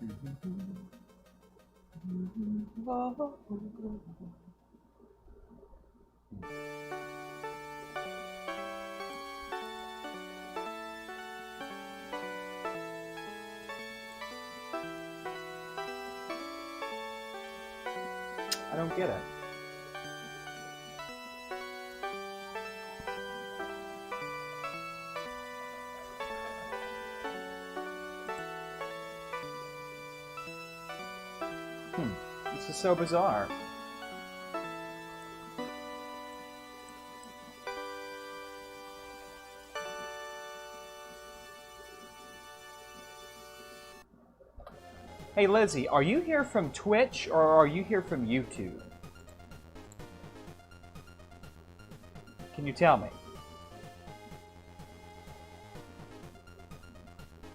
I don't get it. This is so bizarre. Hey Lizzie, are you here from Twitch or are you here from YouTube? Can you tell me?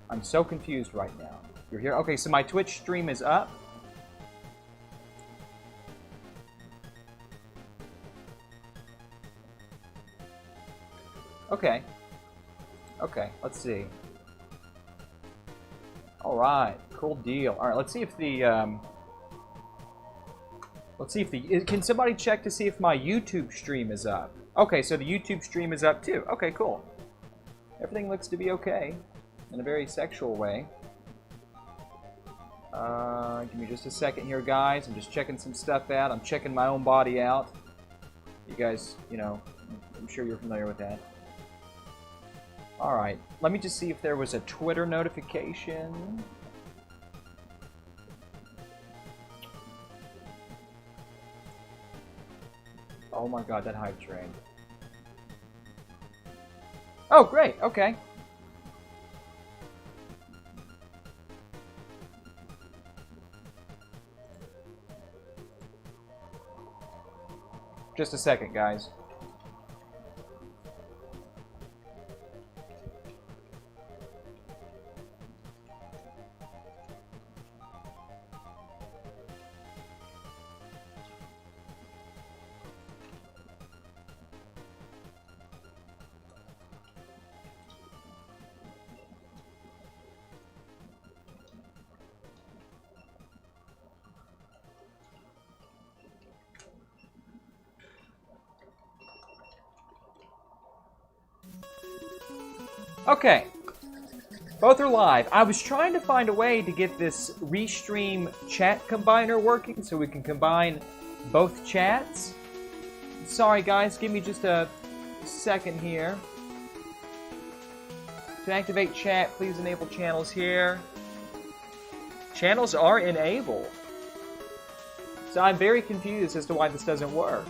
I'm so confused right now. You're here? Okay, so my Twitch stream is up. Okay. Okay, let's see. Alright, cool deal. Alright, let's see if the, can somebody check to see if my YouTube stream is up? Okay, so the YouTube stream is up too. Okay, cool. Everything looks to be okay. In a very sexual way. Give me just a second here, guys. I'm just checking some stuff out. I'm checking my own body out. You guys, you know, I'm sure you're familiar with that. Alright, let me just see if there was a Twitter notification. Oh my god, that hype train. Oh, great, okay. Just a second, guys. Okay, both are live. I was trying to find a way to get this restream chat combiner working so we can combine both chats. Sorry guys, give me just a second here. To activate chat, please enable channels here. Channels are enabled. So I'm very confused as to why this doesn't work.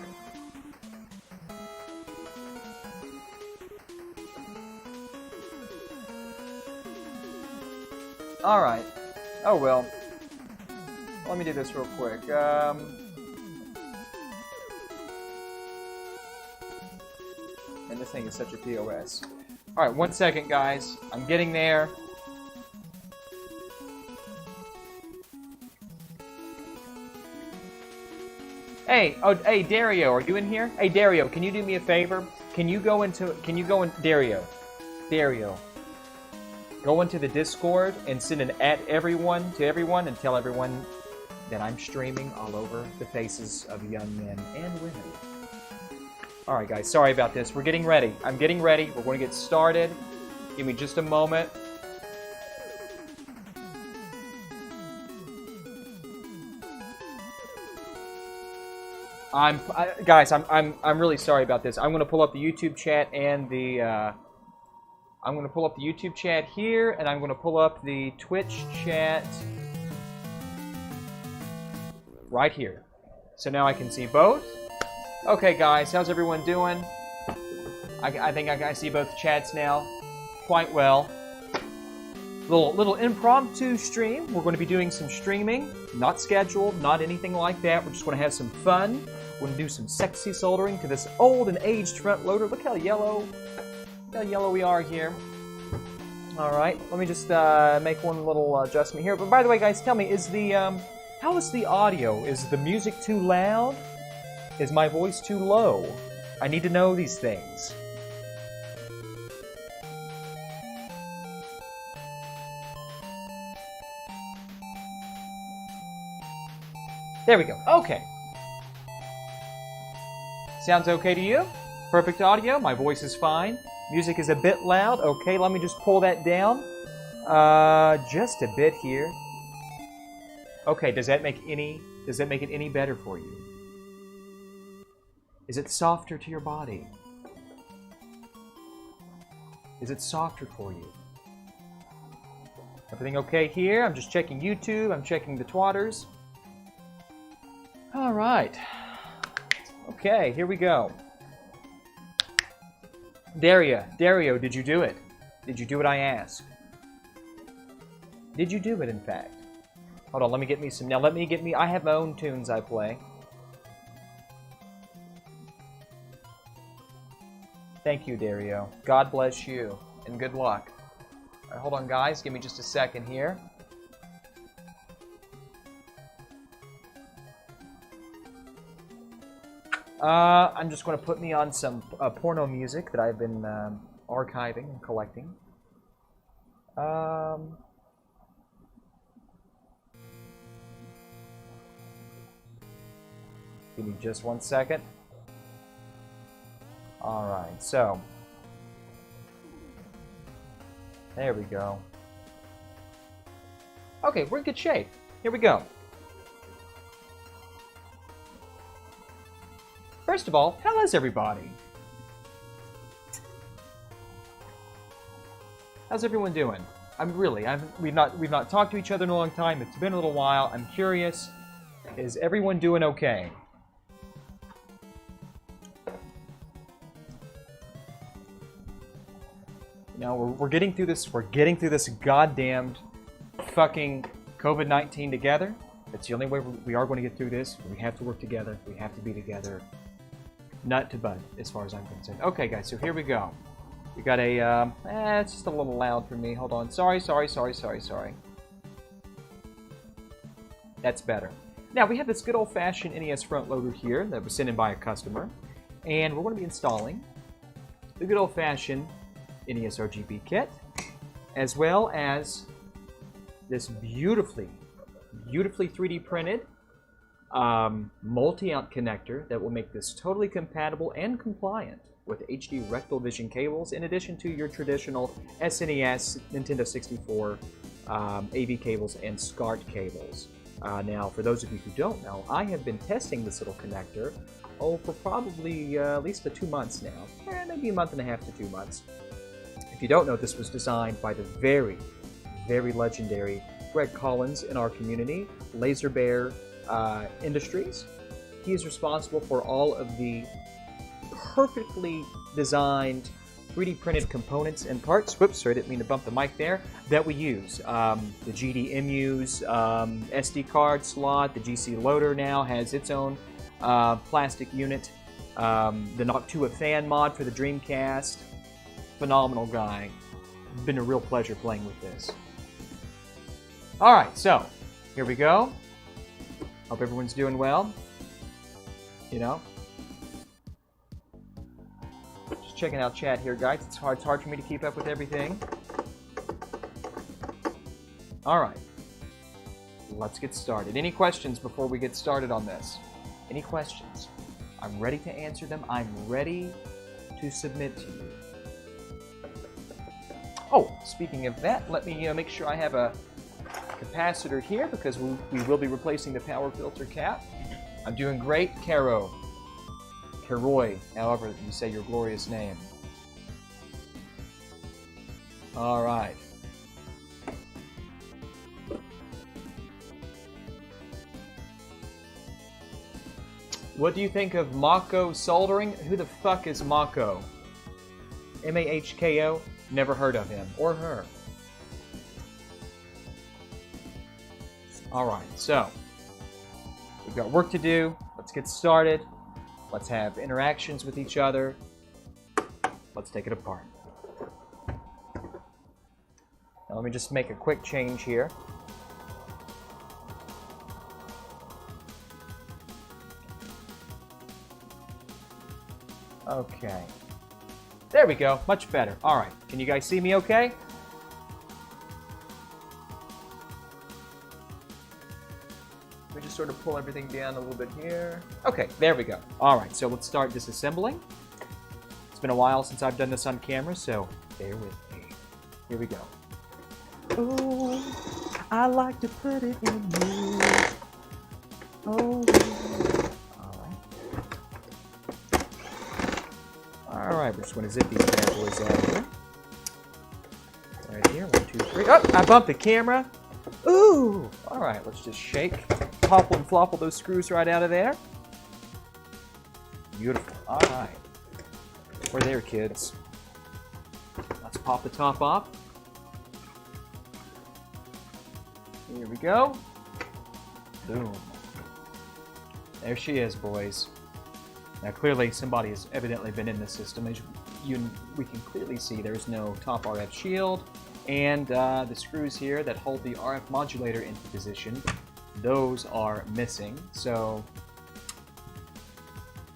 Alright. Oh well. Let me do this real quick. And this thing is such a POS. Alright, 1 second, guys. I'm getting there. Hey, oh, hey, Dario, are you in here? Hey, Dario, can you do me a favor? Can you go in, Dario, go into the Discord and send an @everyone to everyone and tell everyone that I'm streaming all over the faces of young men and women. Alright guys, sorry about this. We're getting ready. I'm getting ready. We're going to get started. Give me just a moment. Guys, I'm really sorry about this. I'm going to pull up the YouTube chat and the I'm going to pull up the YouTube chat here, and I'm going to pull up the Twitch chat right here. So now I can see both. Okay, guys, how's everyone doing? I think I see both chats now quite well. Little impromptu stream. We're going to be doing some streaming, not scheduled, not anything like that. We're just going to have some fun. We're going to do some sexy soldering to this old and aged front loader. Look how yellow we are here. Alright, let me just make one little adjustment here. But by the way, guys, tell me, is the how is the audio? Is the music too loud? Is my voice too low? I need to know these things. There we go. Okay. Sounds okay to you? Perfect audio. My voice is fine. Music is a bit loud. Okay, let me just pull that down. Just a bit here. Okay, does that make it any better for you? Is it softer to your body? Is it softer for you? Everything okay here? I'm just checking YouTube. I'm checking the twatters. All right. Okay, here we go. Dario, did you do it? Did you do what I asked? Did you do it, in fact? Hold on, let me get me some... Now, I have my own tunes I play. Thank you, Dario. God bless you, and good luck. All right, hold on, guys. Give me just a second here. I'm just going to put me on some porno music that I've been archiving and collecting. Give me just 1 second. All right, so there we go. Okay, we're in good shape. Here we go. First of all, how is everybody? How's everyone doing? We've not talked to each other in a long time. It's been a little while. I'm curious. Is everyone doing okay? You know, we're getting through this. We're getting through this goddamned fucking COVID-19 together. It's the only way we are going to get through this. We have to work together. We have to be together. Nut to bud, as far as I'm concerned. Okay, guys, so here we go. We got a, it's just a little loud for me. Hold on. Sorry. That's better. Now, we have this good old-fashioned NES front loader here that was sent in by a customer. And we're going to be installing the good old-fashioned NESRGB kit, as well as this beautifully 3D printed multi-out connector that will make this totally compatible and compliant with HD rectal vision cables, in addition to your traditional SNES, Nintendo 64 AV cables and SCART cables. Now, for those of you who don't know, I have been testing this little connector for probably at least 2 months now, maybe a month and a half to 2 months. If you don't know, this was designed by the very, very legendary Greg Collins in our community, Laser Bear Industries. He is responsible for all of the perfectly designed 3D printed components and parts. Whoops, sorry, I didn't mean to bump the mic there. That we use. The GDMU's SD card slot, the GC loader now has its own plastic unit. The Noctua fan mod for the Dreamcast. Phenomenal guy. Been a real pleasure playing with this. Alright, so here we go. Hope everyone's doing well. You know. Just checking out chat here, guys. It's hard for me to keep up with everything. Alright. Let's get started. Any questions before we get started on this? Any questions? I'm ready to answer them. I'm ready to submit to you. Oh, speaking of that, let me make sure I have a capacitor here, because we will be replacing the power filter cap. I'm doing great, Caroy, however you say your glorious name. All right. What do you think of Mako Soldering? Who the fuck is Mako? M-A-H-K-O? Never heard of him or her. Alright, so we've got work to do. Let's get started. Let's have interactions with each other. Let's take it apart. Now let me just make a quick change here. Okay. There we go. Much better. All right. Can you guys see me okay? Let me just sort of pull everything down a little bit here. Okay, there we go. All right, so let's start disassembling. It's been a while since I've done this on camera, so bear with me. Here we go. Oh, I like to put it in you. Oh, all right, we're just going to zip these bad boys out of here. Right here, 1, 2, 3. Oh, I bumped the camera. Ooh! All right, let's just shake, topple and flopple those screws right out of there. Beautiful. All right. We're there, kids. Let's pop the top off. Here we go. Boom. There she is, boys. Now, clearly, somebody has evidently been in this system. As we can clearly see, there's no top RF shield. And the screws here that hold the RF modulator into position, those are missing. So,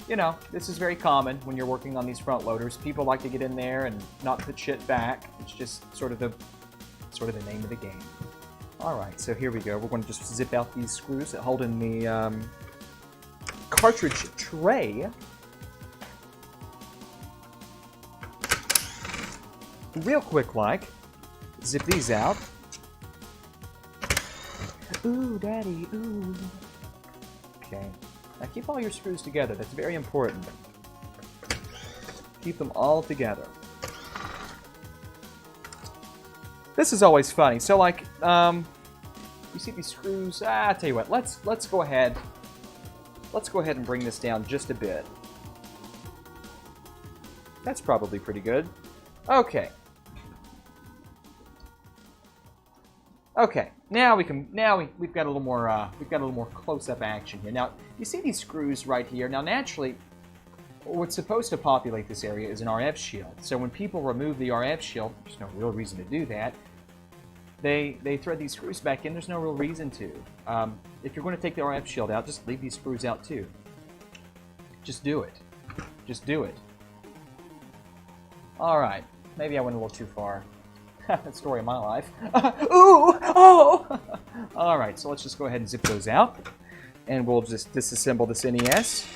you know, this is very common when you're working on these front loaders. People like to get in there and not put shit back. It's just sort of the name of the game. All right, so here we go. We're going to just zip out these screws that hold in the cartridge tray. Real quick, like, zip these out. Ooh, Daddy, ooh. Okay, now keep all your screws together. That's very important. Keep them all together. This is always funny. So, like, you see these screws? I'll tell you what. Let's go ahead. Let's go ahead and bring this down just a bit. That's probably pretty good. Okay. Okay. Now we can. Now we've got a little more. We've got a little more close-up action here. Now you see these screws right here. Now naturally, what's supposed to populate this area is an RF shield. So when people remove the RF shield, there's no real reason to do that. They thread these screws back in. There's no real reason to. If you're going to take the RF shield out, just leave these screws out too. Just do it. Just do it. All right. Maybe I went a little too far. That story of my life. Ooh! Oh! All right. So let's just go ahead and zip those out, and we'll just disassemble this NES.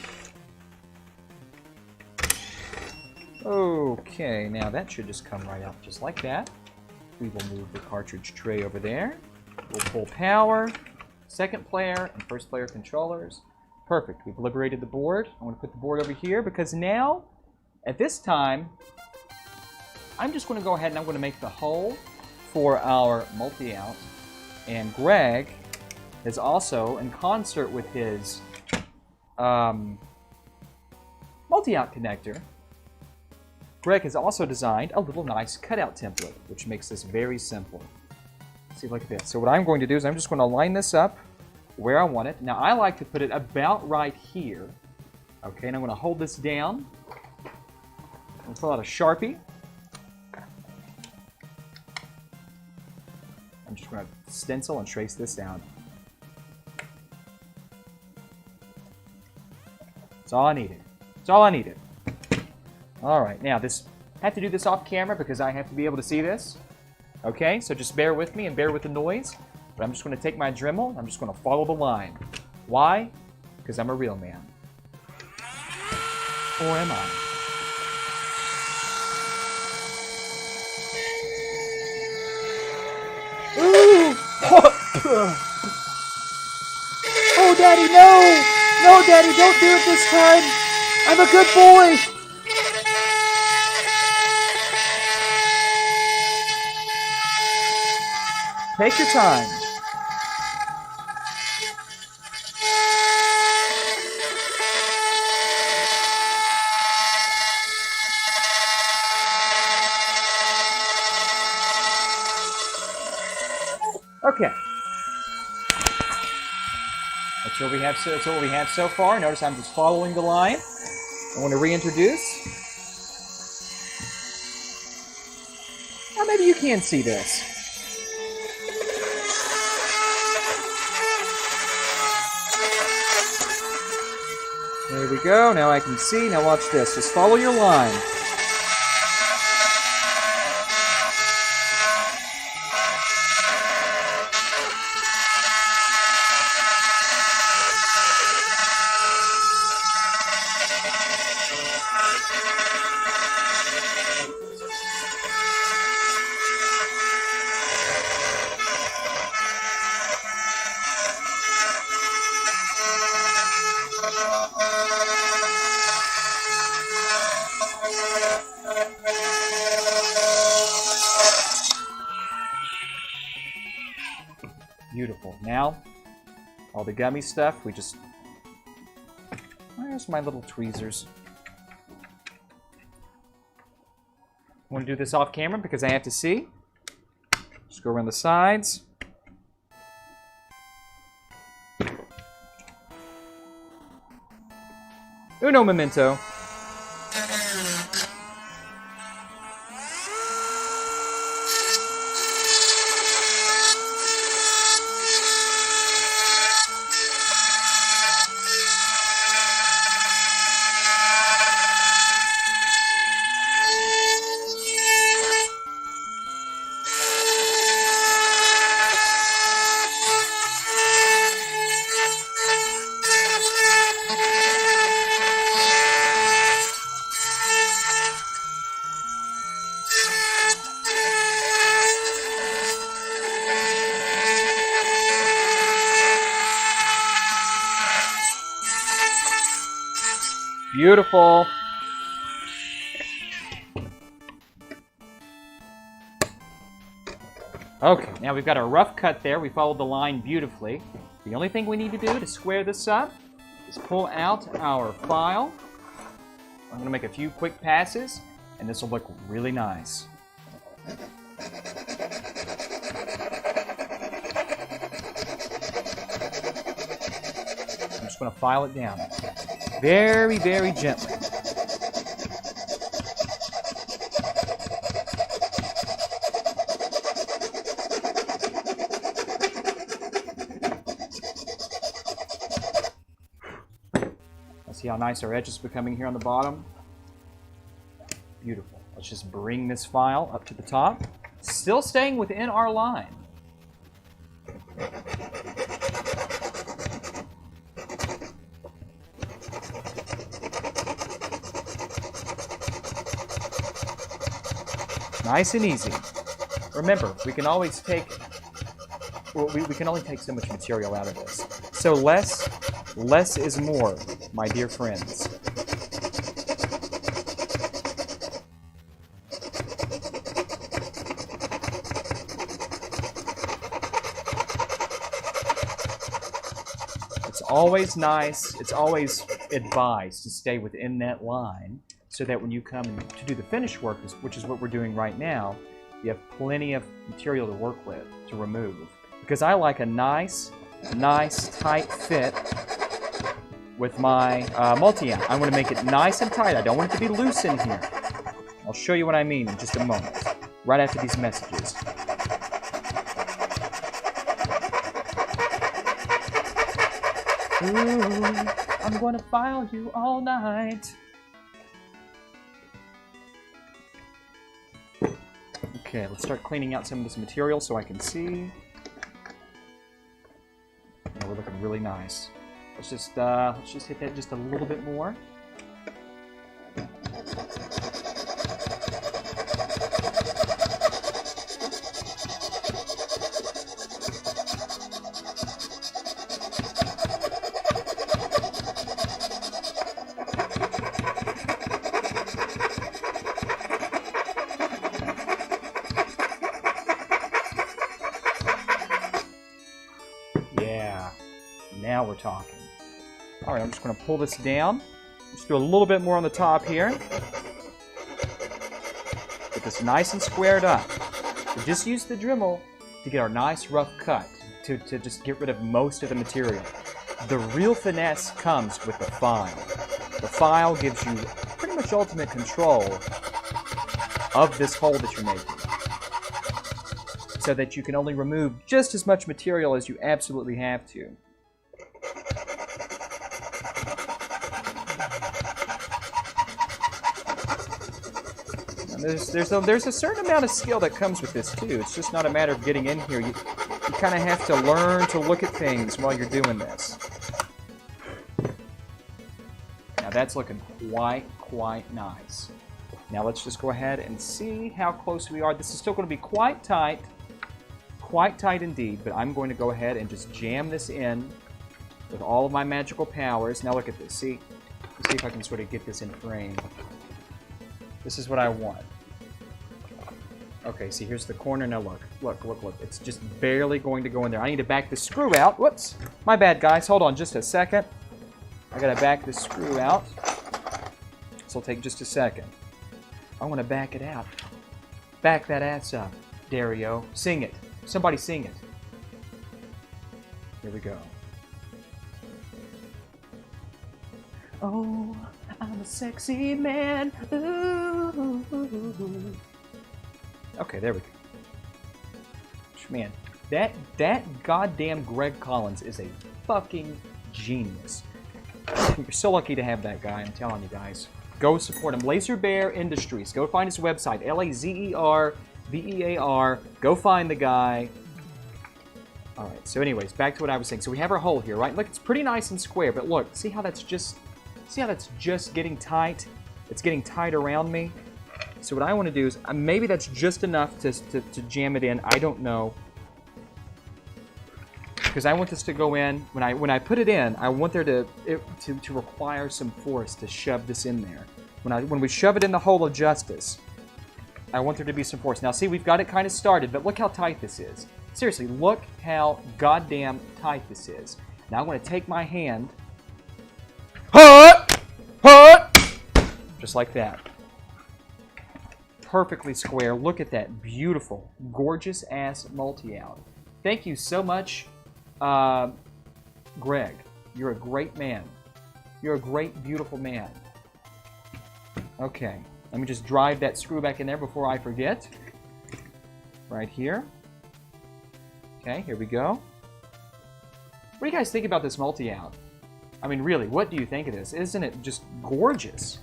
Okay. Now that should just come right out just like that. We will move the cartridge tray over there. We'll pull power, second player, and first player controllers. Perfect. We've liberated the board. I'm going to put the board over here because now, at this time, I'm just going to go ahead and I'm going to make the hole for our multi-out. And Greg is also, in concert with his multi-out connector, Greg has also designed a little nice cutout template, which makes this very simple. See, like this. So what I'm going to do is I'm just going to line this up where I want it. Now, I like to put it about right here. Okay, and I'm going to hold this down. I'll pull out a Sharpie. I'm just going to stencil and trace this down. That's all I needed. That's all I needed. All right, now I have to do this off camera because I have to be able to see this. Okay, so just bear with me and bear with the noise. But I'm just going to take my Dremel and I'm just going to follow the line. Why? Because I'm a real man. Or am I? Ooh! Oh, Daddy, no! No, Daddy, don't do it this time! I'm a good boy! Take your time. Okay. That's what we have so far. Notice I'm just following the line. I want to reintroduce. Now maybe you can see this. There we go. Now I can see. Now watch this. Just follow your line. Beautiful. Now, all the gummy stuff, we just... Where's my little tweezers? I want to do this off camera because I have to see. Just go around the sides. Uno momento. Beautiful. Okay, now we've got a rough cut there. We followed the line beautifully. The only thing we need to do to square this up is pull out our file. I'm going to make a few quick passes, and this will look really nice. I'm just going to file it down. Very, very gently. See how nice our edge is becoming here on the bottom? Beautiful. Let's just bring this file up to the top, still staying within our line. Nice and easy. Remember, we can always take, well, we can only take so much material out of this. So less is more, my dear friends. It's always nice, it's always advised to stay within that line so that when you come to do the finish work, which is what we're doing right now, you have plenty of material to work with, to remove. Because I like a nice, tight fit with my multi-amp. I want to make it nice and tight. I don't want it to be loose in here. I'll show you what I mean in just a moment, right after these messages. Ooh, I'm going to file you all night. Okay, let's start cleaning out some of this material so I can see. Yeah, we're looking really nice. Let's just hit that just a little bit more. Yeah, now we're talking. All right, I'm just going to pull this down. Just do a little bit more on the top here. Get this nice and squared up. So just use the Dremel to get our nice rough cut, to just get rid of most of the material. The real finesse comes with the file. The file gives you pretty much ultimate control of this hole that you're making, so that you can only remove just as much material as you absolutely have to. There's a certain amount of skill that comes with this too. It's just not a matter of getting in here. You kind of have to learn to look at things while you're doing this. Now that's looking quite nice. Now let's just go ahead and see how close we are. This is still going to be quite tight indeed, but I'm going to go ahead and just jam this in with all of my magical powers. Now look at this. See if I can sort of get this in frame. This is what I want. Okay, see, here's the corner. Now look. Look, look, look. It's just barely going to go in there. I need to back the screw out. Whoops. My bad, guys. Hold on just a second. I gotta back the screw out. This will take just a second. I want to back it out. Back that ass up, Dario. Sing it. Somebody sing it. Here we go. Oh, I'm a sexy man. Ooh. Okay, there we go. Man, that goddamn Greg Collins is a fucking genius. You're so lucky to have that guy, I'm telling you guys. Go support him. Laser Bear Industries. Go find his website, LAZERBEAR. Go find the guy. All right, so anyways, back to what I was saying. So we have our hole here, right? Look, it's pretty nice and square, but look, see how that's just getting tight? It's getting tight around me. So what I want to do is, maybe that's just enough to jam it in. I don't know. Because I want this to go in, when I put it in, I want there to require some force to shove this in there. When we shove it in the hole of justice, I want there to be some force. Now see, we've got it kind of started, but look how tight this is. Seriously, look how goddamn tight this is. Now I'm going to take my hand, just like that. Perfectly square. Look at that beautiful, gorgeous ass multi-out. Thank you so much, Greg. You're a great man. You're a great, beautiful man. Okay, let me just drive that screw back in there before I forget. Right here. Okay, here we go. What do you guys think about this multi-out? I mean, really, what do you think of this? Isn't it just gorgeous?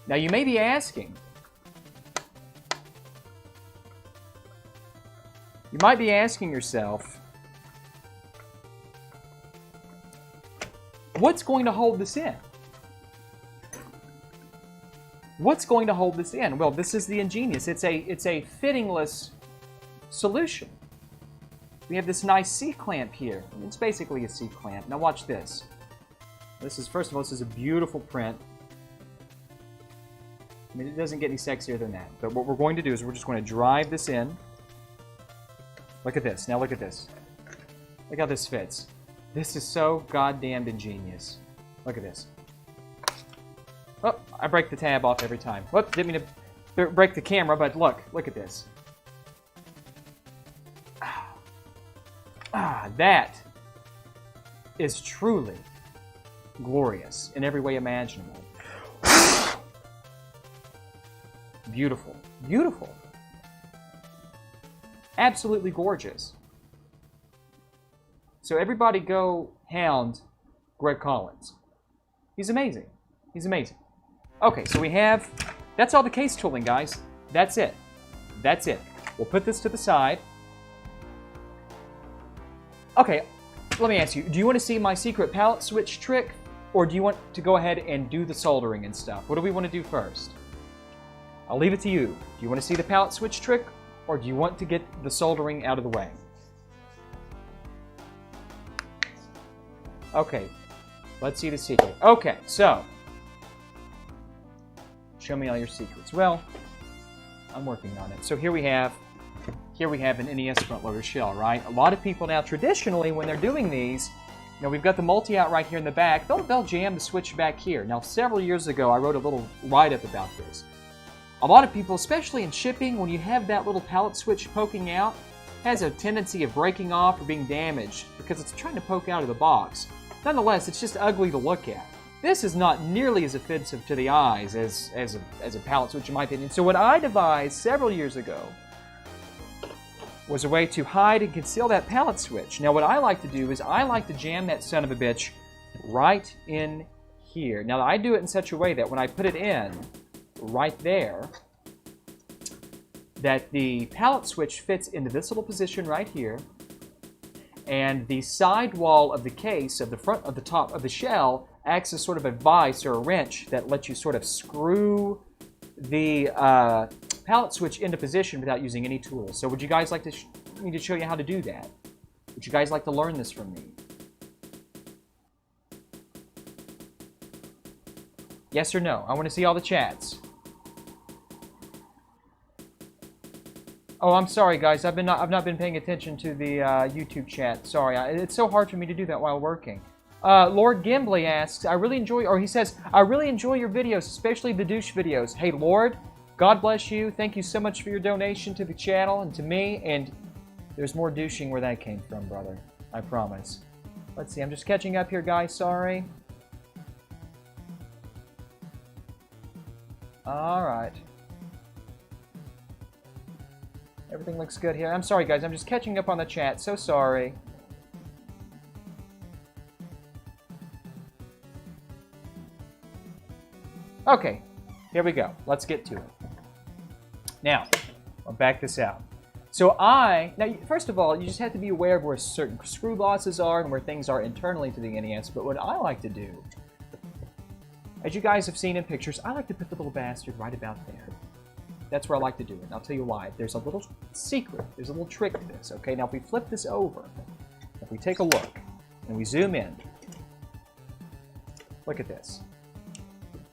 Now, you may be asking, you might be asking yourself, what's going to hold this in? What's going to hold this in? Well, this is the ingenious. It's a fittingless solution. We have this nice C-clamp here. It's basically a C-clamp. Now watch this. This is, first of all, this is a beautiful print. I mean, it doesn't get any sexier than that. But what we're going to do is we're just going to drive this in. Look at this. Now look at this. Look how this fits. This is so goddamn ingenious. Look at this. Oh, I break the tab off every time. Whoops, didn't mean to break the camera, but look at this. That is truly glorious in every way imaginable. Beautiful. Beautiful. Absolutely gorgeous. So everybody go hound Greg Collins. He's amazing. He's amazing. Okay, so we have... That's all the case tooling, guys. That's it. That's it. We'll put this to the side. Okay, let me ask you. Do you want to see my secret palette switch trick? Or do you want to go ahead and do the soldering and stuff? What do we want to do first? I'll leave it to you. Do you want to see the palette switch trick? Or do you want to get the soldering out of the way? Okay, let's see the secret. Okay, so... Show me all your secrets. Well, I'm working on it. So here we have an NES front loader shell, right? A lot of people now, traditionally, when they're doing these, you know, we've got the multi-out right here in the back. They'll jam the switch back here. Now, several years ago, I wrote a little write-up about this. A lot of people, especially in shipping, when you have that little pallet switch poking out, has a tendency of breaking off or being damaged because it's trying to poke out of the box. Nonetheless, it's just ugly to look at. This is not nearly as offensive to the eyes as a pallet switch, in my opinion. So what I devised several years ago was a way to hide and conceal that pallet switch. Now, what I like to do is I like to jam that son of a bitch right in here. Now, I do it in such a way that when I put it in right there, that the pallet switch fits into this little position right here, and the side wall of the case, of the front, of the top of the shell, acts as sort of a vise or a wrench that lets you sort of screw the pallet switch into position without using any tools. So would you guys like me to show you how to do that? Would you guys like to learn this from me? Yes or no? I want to see all the chats. Oh, I'm sorry, guys. I've not been paying attention to the YouTube chat. Sorry, it's so hard for me to do that while working. Lord Gimbley asks, he says, I really enjoy your videos, especially the douche videos. Hey, Lord, God bless you. Thank you so much for your donation to the channel and to me. And there's more douching where that came from, brother. I promise. Let's see. I'm just catching up here, guys. Sorry. All right. Everything looks good here. I'm sorry, guys. I'm just catching up on the chat. So sorry. Okay. Here we go. Let's get to it. Now, I'll back this out. So now, first of all, you just have to be aware of where certain screw bosses are and where things are internally to the NES. But what I like to do, as you guys have seen in pictures, I like to put the little bastard right about there. That's where I like to do it. And I'll tell you why. There's a little secret. There's a little trick to this. Okay, now if we flip this over, if we take a look, and we zoom in, look at this.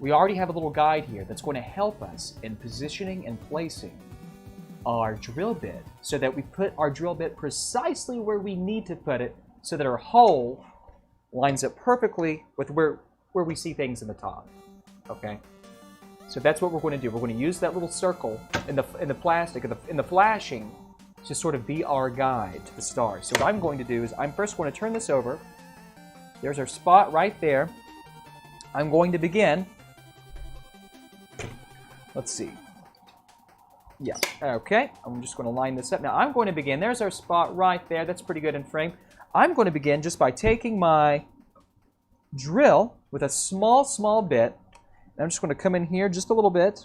We already have a little guide here that's going to help us in positioning and placing our drill bit so that we put our drill bit precisely where we need to put it so that our hole lines up perfectly with where we see things in the top. Okay? So that's what we're going to do. We're going to use that little circle in the plastic, in the flashing, to sort of be our guide to the stars. So what I'm going to do is I'm first going to turn this over. There's our spot right there. I'm going to begin. Let's see. Yeah, okay. I'm just going to line this up. Now I'm going to begin. There's our spot right there. That's pretty good in frame. I'm going to begin just by taking my drill with a small bit. I'm just going to come in here just a little bit.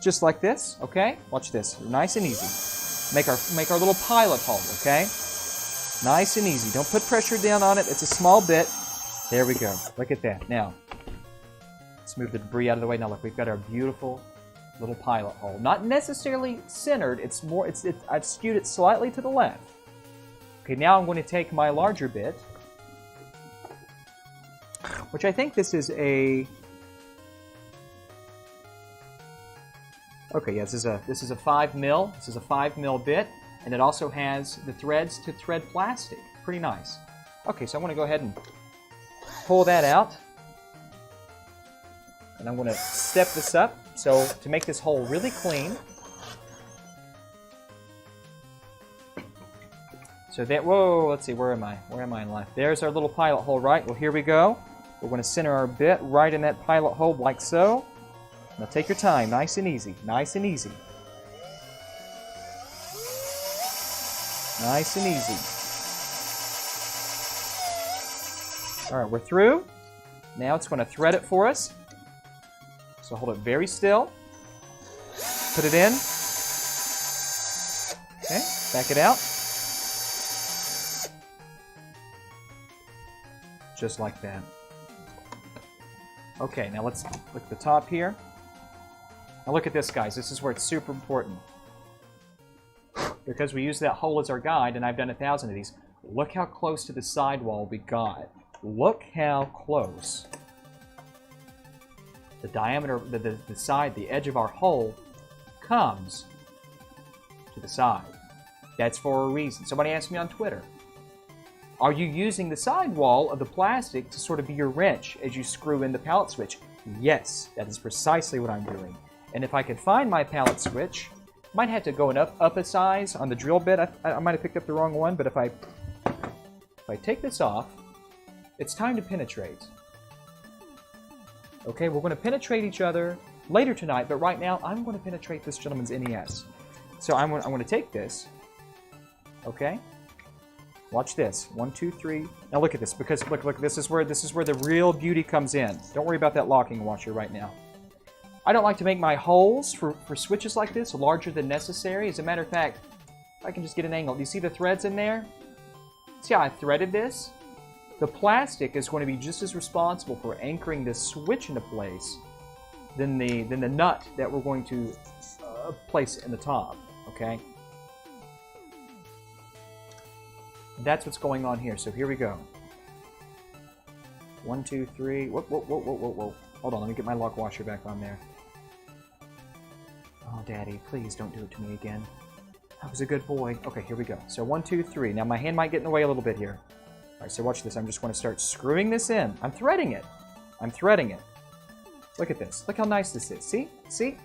Just like this, okay? Watch this. Nice and easy. Make our little pilot hole, okay? Nice and easy. Don't put pressure down on it. It's a small bit. There we go. Look at that. Now, let's move the debris out of the way. Now look, we've got our beautiful little pilot hole. Not necessarily centered. It's more, I've skewed it slightly to the left. Okay, now I'm going to take my larger bit, which I think this is a... Okay, yeah, this is a 5 mil. This is a 5 mil bit, and it also has the threads to thread plastic. Pretty nice. Okay, so I'm going to go ahead and pull that out, and I'm going to step this up. So to make this hole really clean. So that, whoa, let's see, where am I? Where am I in life? There's our little pilot hole, right? Well, here we go. We're going to center our bit right in that pilot hole like so. Now take your time, nice and easy, nice and easy. Nice and easy. All right, we're through. Now it's going to thread it for us. So hold it very still. Put it in. Okay, back it out. Just like that. Okay, now let's look at the top here. Now look at this, guys. This is where it's super important. Because we use that hole as our guide, and I've done 1,000 of these, look how close to the sidewall we got. Look how close the diameter, the side, the edge of our hole comes to the side. That's for a reason. Somebody asked me on Twitter, are you using the sidewall of the plastic to sort of be your wrench as you screw in the pallet switch? Yes, that is precisely what I'm doing. And if I could find my pallet switch, might have to go up a size on the drill bit. I might have picked up the wrong one, but if I take this off, it's time to penetrate. Okay, we're going to penetrate each other later tonight, but right now I'm going to penetrate this gentleman's NES. So I'm going to take this. Okay. Watch this. 1, 2, 3. Now look at this, because look, this is where the real beauty comes in. Don't worry about that locking washer right now. I don't like to make my holes for switches like this larger than necessary. As a matter of fact, if I can just get an angle. Do you see the threads in there? See how I threaded this? The plastic is going to be just as responsible for anchoring this switch into place than the nut that we're going to place in the top. Okay? That's what's going on here. So here we go. 1, 2, 3. Whoa, whoa, whoa, whoa, whoa, whoa. Hold on, let me get my lock washer back on there. Oh, Daddy, please don't do it to me again. I was a good boy. Okay, here we go. So 1, 2, 3. Now my hand might get in the way a little bit here. All right, so watch this. I'm just going to start screwing this in. I'm threading it. I'm threading it. Look at this. Look how nice this is. See? See?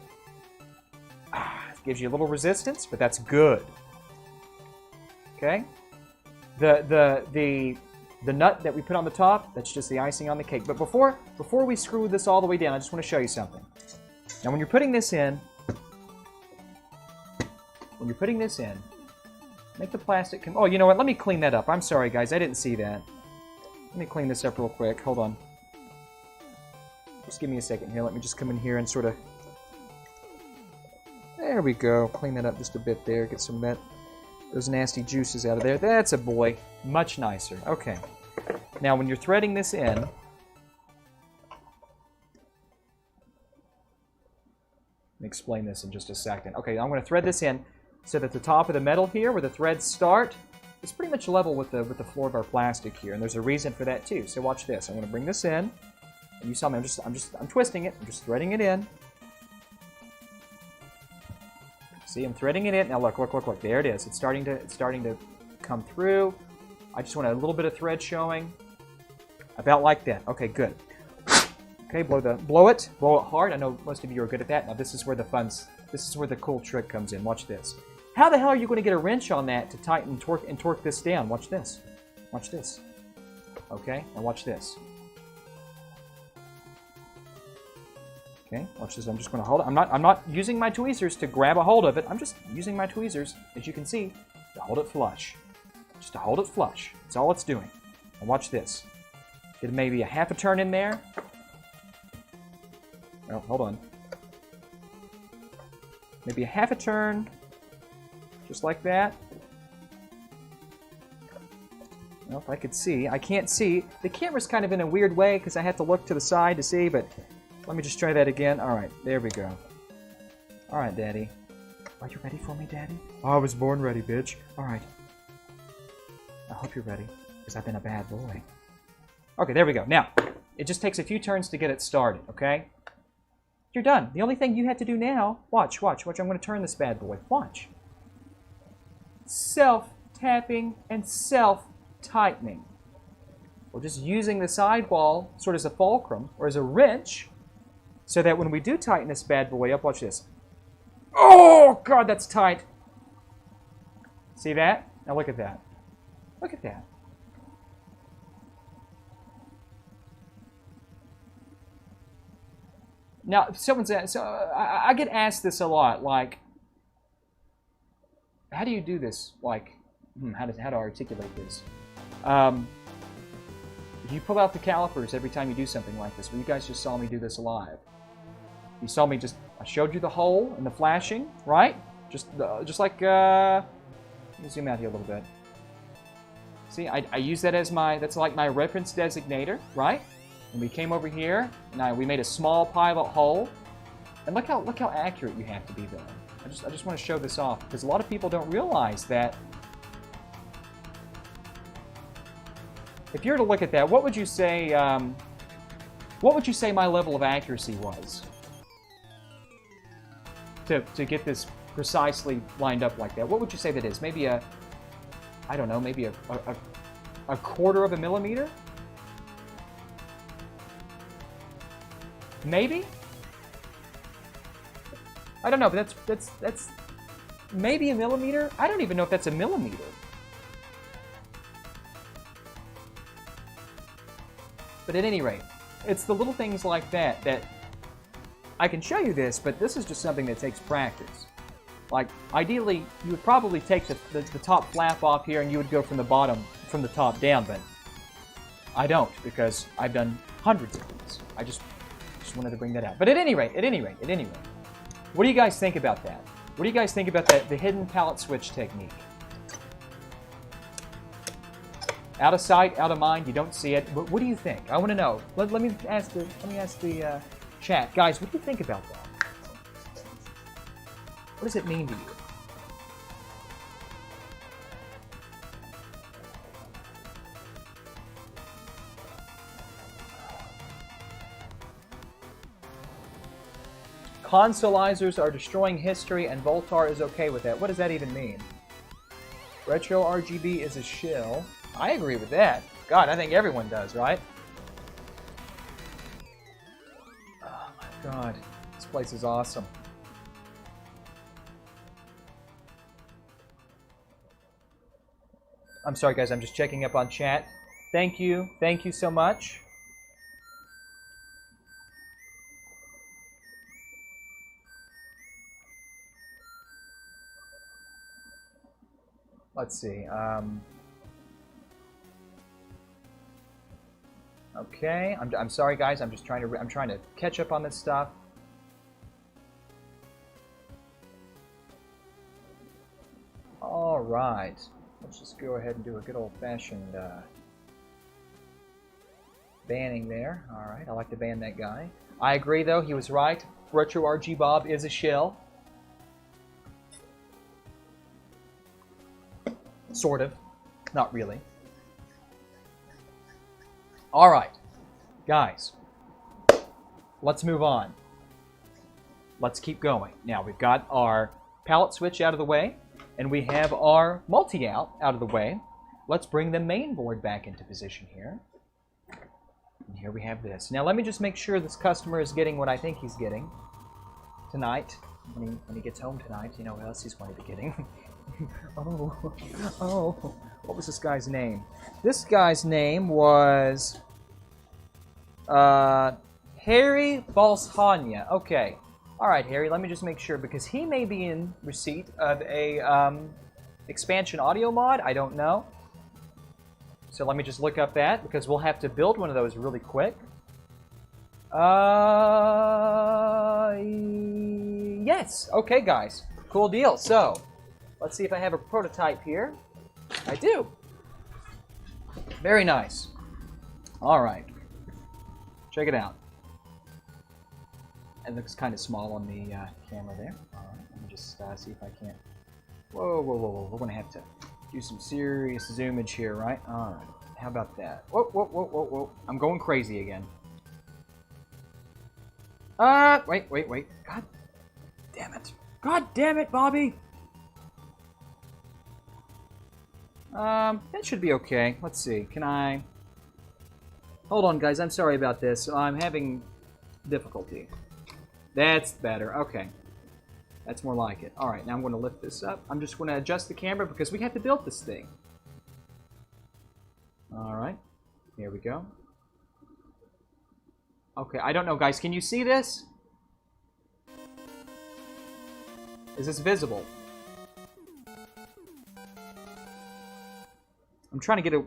Ah, it gives you a little resistance, but that's good. Okay? The nut that we put on the top, that's just the icing on the cake. But before we screw this all the way down, I just want to show you something. Now when you're putting this in, make the plastic come... Oh, you know what? Let me clean that up. I'm sorry, guys. I didn't see that. Let me clean this up real quick. Hold on. Just give me a second here. Let me just come in here and sort of... There we go. Clean that up just a bit there. Get some of that, those nasty juices out of there. That's a boy. Much nicer. Okay. Now, when you're threading this in... Let me explain this in just a second. Okay, I'm going to thread this in so that the top of the metal here, where the threads start, is pretty much level with the floor of our plastic here. And there's a reason for that too. So watch this. I'm going to bring this in. And you saw me. I'm twisting it. I'm just threading it in. See, I'm threading it in. Now look, look, look, look. There it is. It's starting to come through. I just want a little bit of thread showing. About like that. Okay, good. Okay, blow it hard. I know most of you are good at that. Now this is where the cool trick comes in. Watch this. How the hell are you going to get a wrench on that to tighten and torque this down? Watch this. Watch this. Okay, now watch this. Okay, watch this. I'm just going to hold it. I'm not using my tweezers to grab a hold of it. I'm just using my tweezers, as you can see, to hold it flush. Just to hold it flush. That's all it's doing. Now watch this. Get maybe a half a turn in there. Oh, hold on. Maybe a half a turn. Just like that. Well, if I could see. I can't see. The camera's kind of in a weird way because I have to look to the side to see, but let me just try that again. All right, there we go. All right, Daddy. Are you ready for me, Daddy? Oh, I was born ready, bitch. All right. I hope you're ready because I've been a bad boy. Okay, there we go. Now, it just takes a few turns to get it started, okay? You're done. The only thing you have to do now, watch. I'm going to turn this bad boy. Watch. Self-tapping and self-tightening. We're just using the sidewall sort of as a fulcrum or as a wrench so that when we do tighten this bad boy up, watch this. Oh, God, that's tight. See that? Now look at that. Look at that. Now, someone's asked, so I get asked this a lot, like, how do you do this? Like, how to articulate this? You pull out the calipers every time you do something like this. Well, you guys just saw me do this live. You saw me I showed you the hole and the flashing, right? Just like, let me zoom out here a little bit. See, I use that as that's like my reference designator, right? And we came over here, and we made a small pilot hole. And look how accurate you have to be there. I just want to show this off because a lot of people don't realize that. If you were to look at that, what would you say? What would you say my level of accuracy was to get this precisely lined up like that? What would you say that is? Maybe I don't know, maybe a quarter of a millimeter? Maybe? I don't know, but that's maybe a millimeter? I don't even know if that's a millimeter. But at any rate, it's the little things like that I can show you this, but this is just something that takes practice. Like, ideally, you would probably take the top flap off here and you would go from the top down, but I don't because I've done hundreds of these. I just wanted to bring that out. But at any rate, what do you guys think about that? What do you guys think about the hidden pallet switch technique? Out of sight, out of mind, you don't see it. What do you think? I want to know. Let me ask the chat. Guys, what do you think about that? What does it mean to you? Consoleizers are destroying history, and Voultar is okay with that. What does that even mean? Retro RGB is a shill. I agree with that. God, I think everyone does, right? Oh my God. This place is awesome. I'm sorry, guys. I'm just checking up on chat. Thank you. Thank you so much. Let's see. Okay. I'm sorry, guys. I'm just trying to catch up on this stuff. All right. Let's just go ahead and do a good old-fashioned banning there. All right. I like to ban that guy. I agree, though. He was right. Retro RG Bob is a shill. Sort of. Not really. All right. Guys, let's move on. Let's keep going. Now, we've got our palette switch out of the way, and we have our multi-out out of the way. Let's bring the main board back into position here. And here we have this. Now, let me just make sure this customer is getting what I think he's getting tonight. When he gets home tonight, you know what else he's going to be getting. Oh, what was this guy's name? This guy's name was Harry Balshanya. Okay. All right, Harry, let me just make sure, because he may be in receipt of a expansion audio mod. I don't know. So let me just look up that, because we'll have to build one of those really quick. Yes. Okay, guys. Cool deal. So, let's see if I have a prototype here. I do. Very nice. All right. Check it out. It looks kind of small on the camera there. All right. Let me just see if I can't. Whoa, whoa, whoa, whoa. We're going to have to do some serious zoomage here, right? All right. How about that? Whoa, whoa, whoa, whoa, whoa. I'm going crazy again. Wait. God damn it. God damn it, Bobby. That should be okay. Let's see. Can I... Hold on, guys. I'm sorry about this. I'm having difficulty. That's better. Okay. That's more like it. All right, now I'm going to lift this up. I'm just going to adjust the camera because we have to build this thing. All right. Here we go. Okay, I don't know, guys. Can you see this? Is this visible? I'm trying to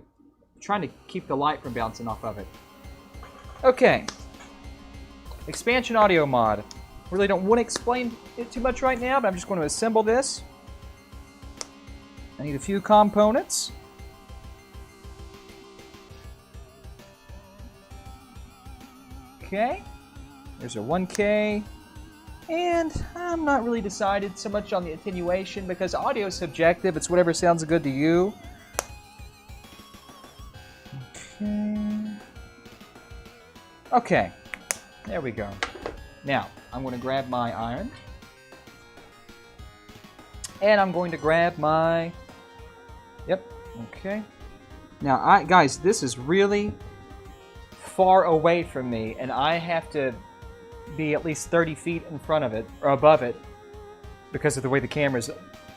keep the light from bouncing off of it. Okay. Expansion audio mod. Really don't want to explain it too much right now, but I'm just going to assemble this. I need a few components. Okay. There's a 1K. And I'm not really decided so much on the attenuation because audio is subjective. It's whatever sounds good to you. Okay. There we go. Now, I'm going to grab my iron. And I'm going to grab my... Yep. Okay. Now, guys, this is really far away from me, and I have to be at least 30 feet in front of it, or above it, because of the way the camera's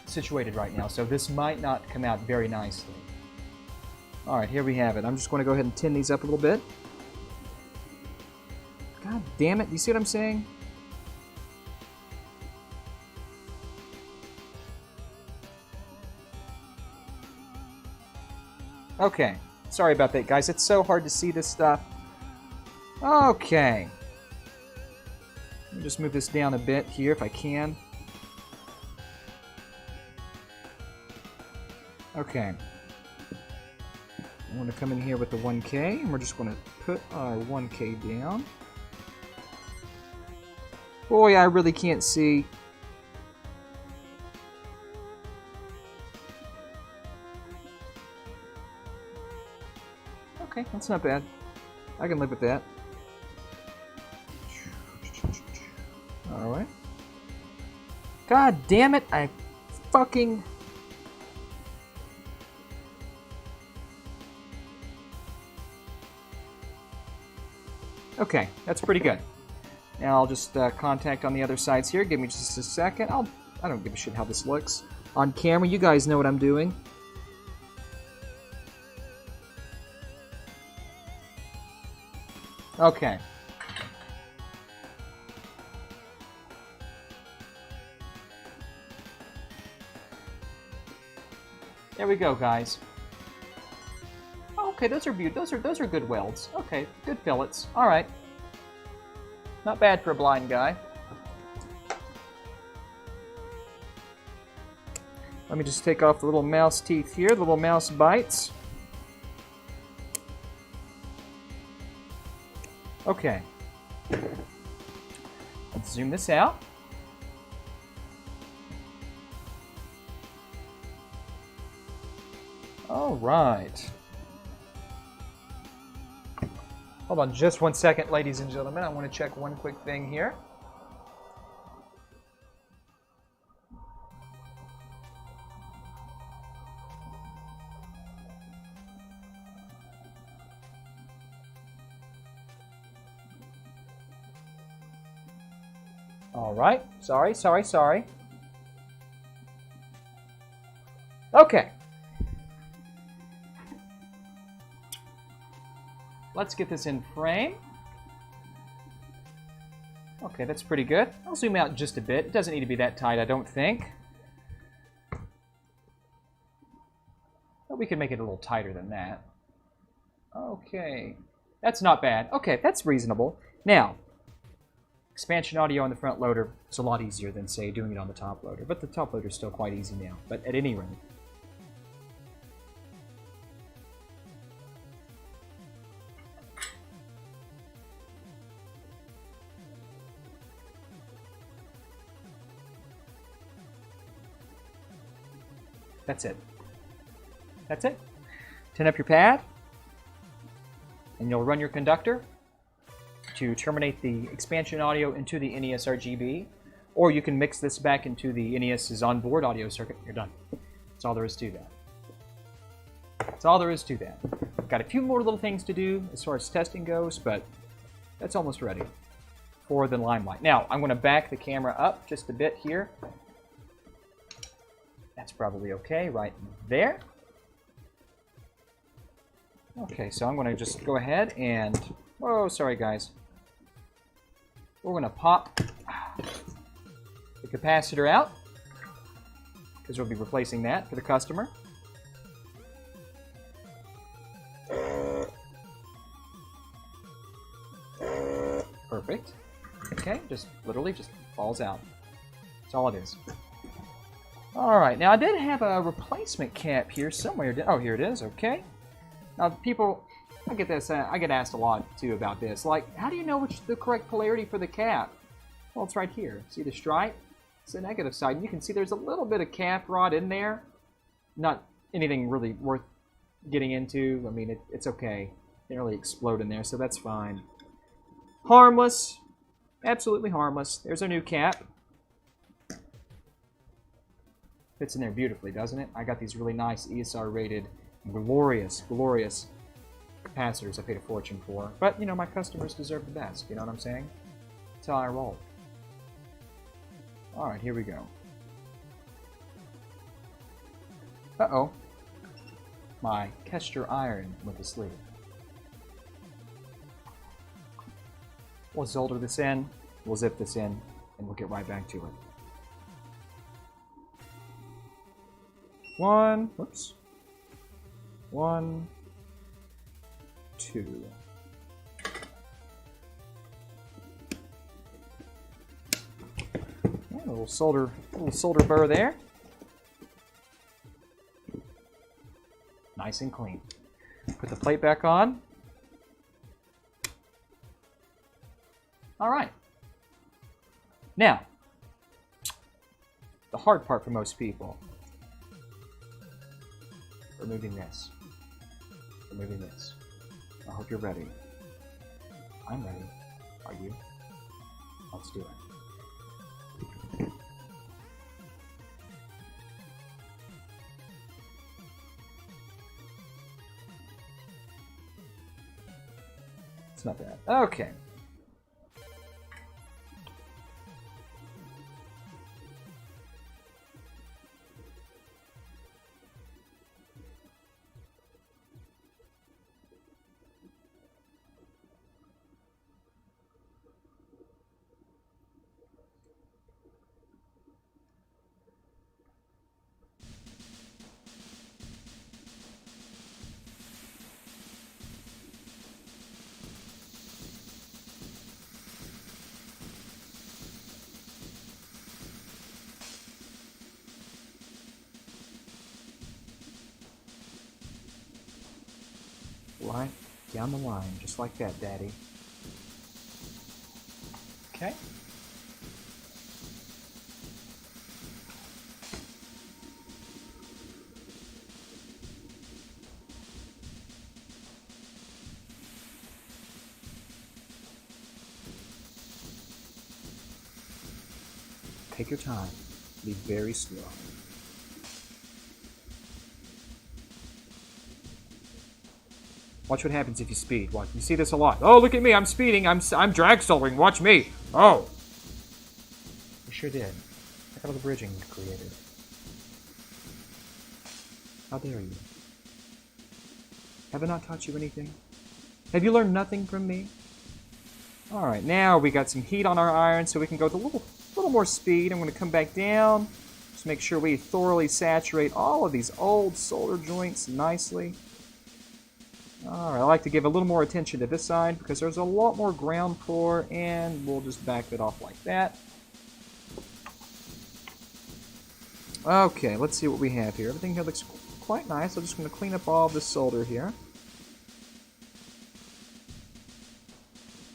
situated right now. So this might not come out very nicely. Alright, here we have it. I'm just going to go ahead and tin these up a little bit. God damn it, do you see what I'm saying? Okay, sorry about that, guys. It's so hard to see this stuff. Okay. Let me just move this down a bit here if I can. Okay. I'm going to come in here with the 1K, and we're just going to put our 1K down. Boy, I really can't see. Okay, that's not bad. I can live with that. Alright. God damn it, I fucking... Okay, that's pretty good. Now I'll just contact on the other sides here. Give me just a second. I don't give a shit how this looks. On camera, you guys know what I'm doing. Okay. There we go, guys. Okay, those are beautiful. Those are good welds. Okay, good fillets. All right. Not bad for a blind guy. Let me just take off the little mouse teeth here, the little mouse bites. Okay. Let's zoom this out. All right. Hold on just 1 second, ladies and gentlemen. I want to check one quick thing here. All right. Sorry. Okay. Let's get this in frame. Okay, that's pretty good. I'll zoom out just a bit. It doesn't need to be that tight, I don't think. But we can make it a little tighter than that. Okay. That's not bad. Okay, that's reasonable. Now, expansion audio on the front loader is a lot easier than, say, doing it on the top loader. But the top loader is still quite easy now. But at any rate. That's it. That's it. Tin up your pad, and you'll run your conductor to terminate the expansion audio into the NESRGB, or you can mix this back into the NES's onboard audio circuit. You're done. That's all there is to that. That's all there is to that. Got a few more little things to do as far as testing goes, but that's almost ready for the limelight. Now, I'm going to back the camera up just a bit here. That's probably okay right there. Okay, so I'm going to just go ahead and... Oh, sorry, guys. We're going to pop the capacitor out, because we'll be replacing that for the customer. Perfect. Okay, just literally just falls out. That's all it is. Alright, now I did have a replacement cap here somewhere. Oh, here it is, okay. Now, people, I get asked a lot, too, about this. Like, how do you know which the correct polarity for the cap? Well, it's right here. See the stripe? It's the negative side. And you can see there's a little bit of cap rod in there. Not anything really worth getting into. I mean, it's okay. It didn't really explode in there, so that's fine. Harmless. Absolutely harmless. There's our new cap. Fits in there beautifully, doesn't it? I got these really nice ESR-rated, glorious capacitors I paid a fortune for. But, you know, my customers deserve the best. You know what I'm saying? That's how I roll. Alright, here we go. Uh-oh. My Kescher iron went to sleep. We'll solder this in, we'll zip this in, and we'll get right back to it. One, 2. Yeah, a little solder burr there. Nice and clean. Put the plate back on. All right. Now, the hard part for most people. Removing this. Removing this. I hope you're ready. I'm ready. Are you? Let's do it. It's not bad. Okay. Line down the line, just like that, Daddy. Okay. Take your time. Be very slow. Watch what happens if you speed. Watch. You see this a lot. Oh, look at me. I'm speeding. I'm drag soldering. Watch me. Oh. You sure did. Look at all the bridging you created. How dare you? Have I not taught you anything? Have you learned nothing from me? Alright, now we got some heat on our iron, so we can go with a little more speed. I'm going to come back down. Just make sure we thoroughly saturate all of these old solder joints nicely. Alright, I like to give a little more attention to this side because there's a lot more ground pour, and we'll just back it off like that. Okay, let's see what we have here. Everything here looks quite nice. I'm just going to clean up all this solder here.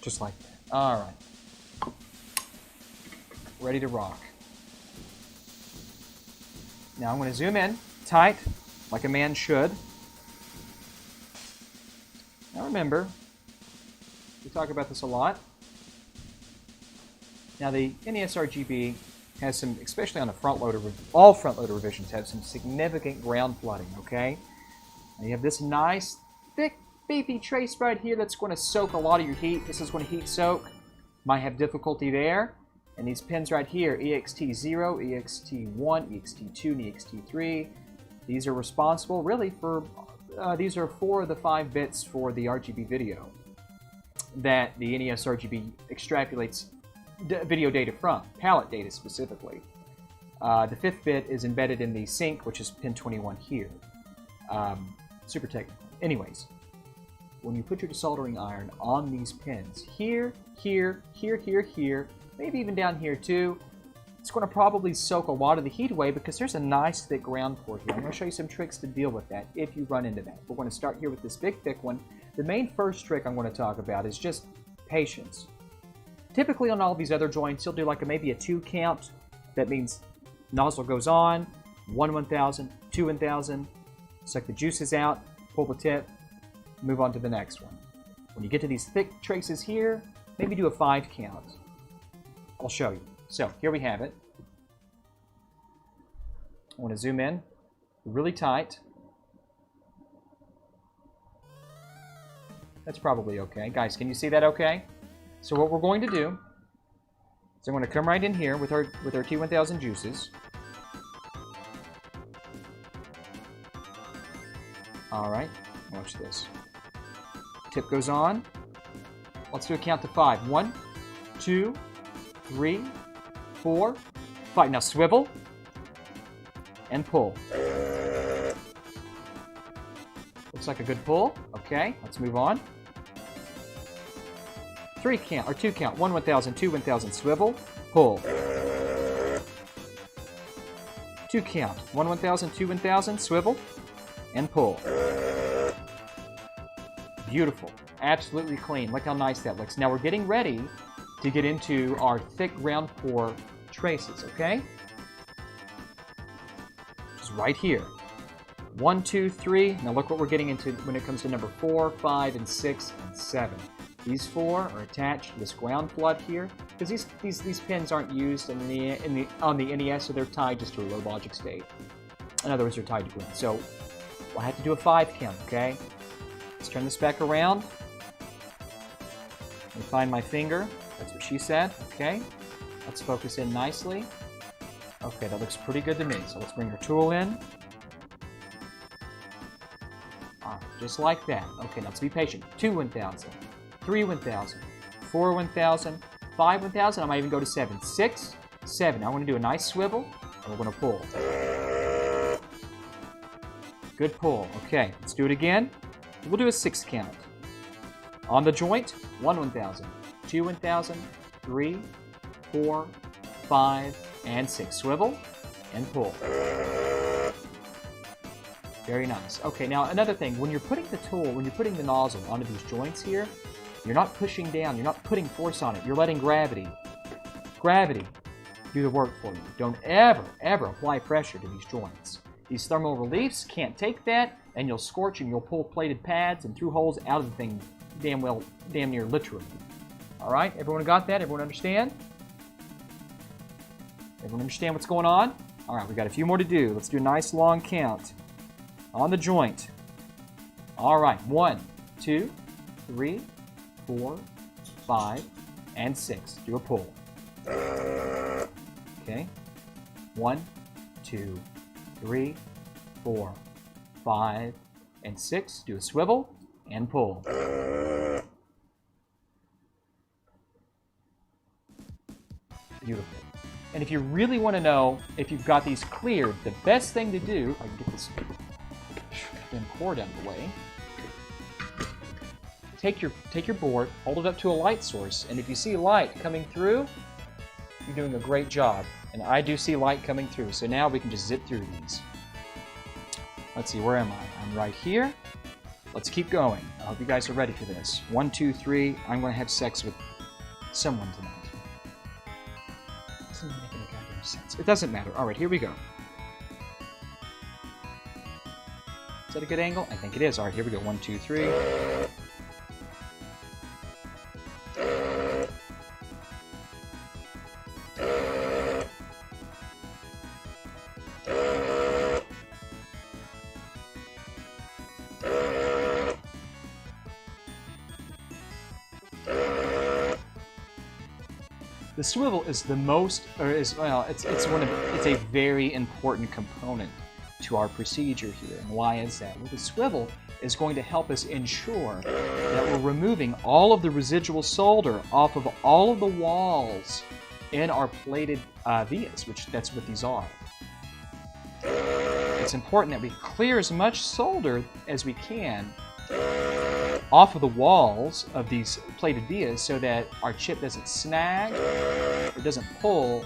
Just like that. Alright. Ready to rock. Now I'm going to zoom in tight, like a man should. Now remember, we talk about this a lot. Now the NESRGB has some, especially on the front loader, all front loader revisions have some significant ground flooding, okay? Now you have this nice, thick, beefy trace right here that's going to soak a lot of your heat. This is going to heat soak. Might have difficulty there. And these pins right here, EXT0, EXT1, EXT2, and EXT3, these are responsible really for these are 4 of the 5 bits for the RGB video that the NESRGB extrapolates video data from, palette data specifically. The 5th bit is embedded in the sync, which is pin 21 here. Super technical. Anyways, when you put your desoldering iron on these pins, here, here, here, here, here, maybe even down here too, it's going to probably soak a lot of the heat away because there's a nice thick ground pour here. I'm going to show you some tricks to deal with that if you run into that. We're going to start here with this big thick one. The main first trick I'm going to talk about is just patience. Typically on all these other joints, you'll do like maybe a 2 count. That means nozzle goes on, 1/1000, 2/1000, suck the juices out, pull the tip, move on to the next one. When you get to these thick traces here, maybe do a 5 count. I'll show you. So here we have it. I want to zoom in really tight. That's probably okay. Guys, can you see that okay? So what we're going to do is I'm going to come right in here with our T1000 juices. Alright, watch this. Tip goes on. Let's do a count to 5. 1, 2, 3, 4, 5. Now swivel and pull. Looks like a good pull. Okay, let's move on. 3 count, or 2 count. 1/1000, 2/1000, swivel, pull. 2 count. 1/1000, 2/1000, swivel, and pull. Beautiful. Absolutely clean. Look how nice that looks. Now we're getting ready to get into our thick ground pour traces, okay? Just right here. 1, 2, 3. Now look what we're getting into when it comes to number 4, 5, and 6, and 7. These 4 are attached to this ground flood here because these pins aren't used on the NES, so they're tied just to a low logic state. In other words, they're tied to ground. So we'll have to do a 5 count, okay? Let's turn this back around. Let me find my finger. That's what she said. Okay. Let's focus in nicely. Okay, that looks pretty good to me. So let's bring our tool in. Just like that. Okay, now let's be patient. 2 1000, 3 1000, 4 1000, 5 1000. I might even go to 7. 6, 7. I want to do a nice swivel, and we're going to pull. Good pull. Okay, let's do it again. We'll do a 6 count. On the joint, 1 1000, 2 1000, 3, 4, 5, and 6. Swivel and pull. Very nice. Okay, now another thing, when you're putting the nozzle onto these joints here, you're not pushing down, you're not putting force on it, you're letting gravity do the work for you. Don't ever apply pressure to these joints. These thermal reliefs can't take that, and you'll scorch and you'll pull plated pads and through holes out of the thing damn near literally. All right, everyone got that? Everyone understand? Everyone understand what's going on? All right, we've got a few more to do. Let's do a nice long count. On the joint. All right, 1, 2, 3, 4, 5, and 6. Do a pull. Okay. 1, 2, 3, 4, 5, and 6. Do a swivel and pull. Beautiful. And if you really want to know if you've got these cleared, the best thing to do, if I can get this cord out of the way. Take your board, hold it up to a light source, and if you see light coming through, you're doing a great job. And I do see light coming through, so now we can just zip through these. Let's see, where am I? I'm right here. Let's keep going. I hope you guys are ready for this. 1, 2, 3. I'm going to have sex with someone tonight. Doesn't make any goddamn sense. It doesn't matter. All right, here we go. Is that a good angle? I think it is. All right, here we go. 1, 2, 3. The swivel is the most, it's a very important component to our procedure here. And why is that? Well, the swivel is going to help us ensure that we're removing all of the residual solder off of all of the walls in our plated vias, which that's what these are. It's important that we clear as much solder as we can off of the walls of these plated vias so that our chip doesn't snag or doesn't pull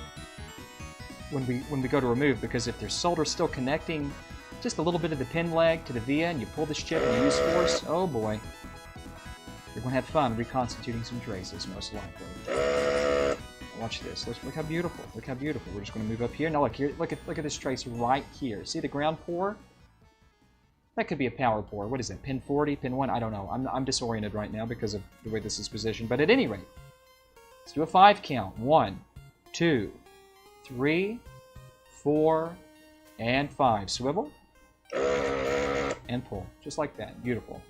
when we go to remove, because if there's solder still connecting just a little bit of the pin leg to the via and you pull this chip and you use force, oh boy, you're going to have fun reconstituting some traces, most likely. Watch this. Look how beautiful. Look how beautiful. We're just going to move up here. Now look here. Look at this trace right here. See the ground pour? That could be a power pour. What is that? Pin 40? Pin 1? I don't know. I'm disoriented right now because of the way this is positioned. But at any rate, let's do a 5 count. 1, 2, 3, 4, and 5. Swivel. And pull. Just like that. Beautiful.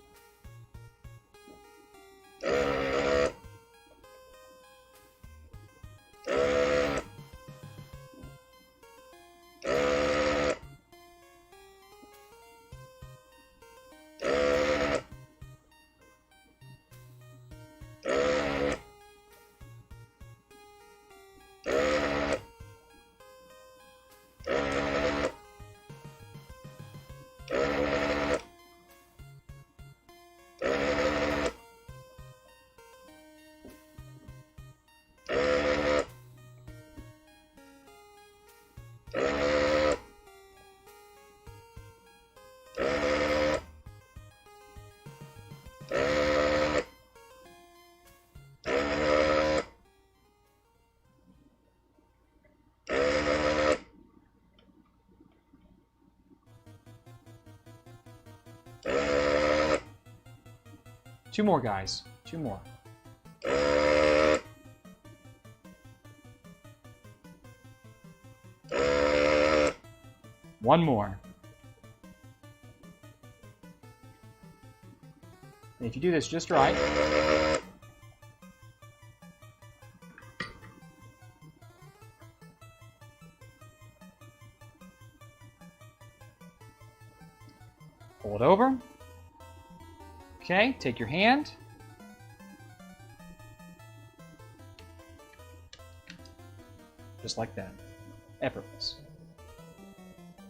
Two more, guys. 2 more. One more. And if you do this just right, Pull it over. Okay, take your hand. Just like that. Effortless.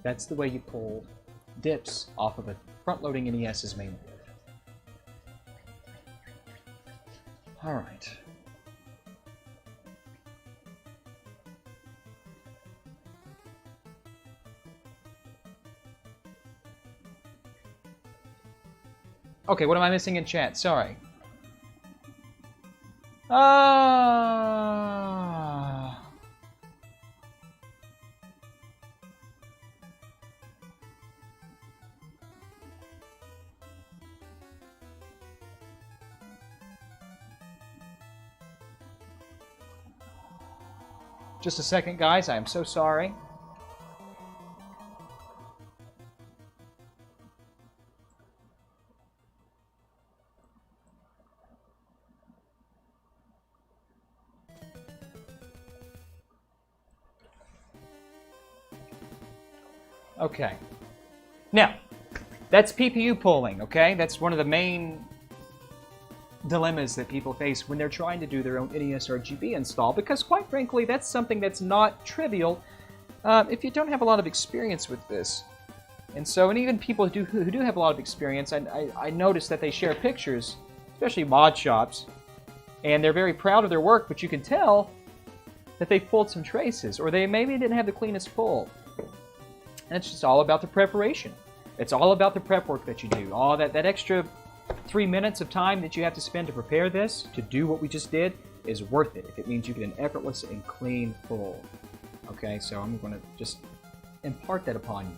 That's the way you pull dips off of a front-loading NES's mainboard. Alright. Okay, what am I missing in chat? Sorry. Just a second, guys. I am so sorry. Okay. Now, that's PPU pulling, okay? That's one of the main dilemmas that people face when they're trying to do their own NESRGB install, because quite frankly, that's something that's not trivial if you don't have a lot of experience with this. And so, and even people who do have a lot of experience, I noticed that they share pictures, especially mod shops, and they're very proud of their work, but you can tell that they pulled some traces, or they maybe didn't have the cleanest pull. And it's just all about the preparation. It's all about the prep work that you do. All that extra 3 minutes of time that you have to spend to prepare this, to do what we just did, is worth it if it means you get an effortless and clean pull. Okay, so I'm going to just impart that upon you.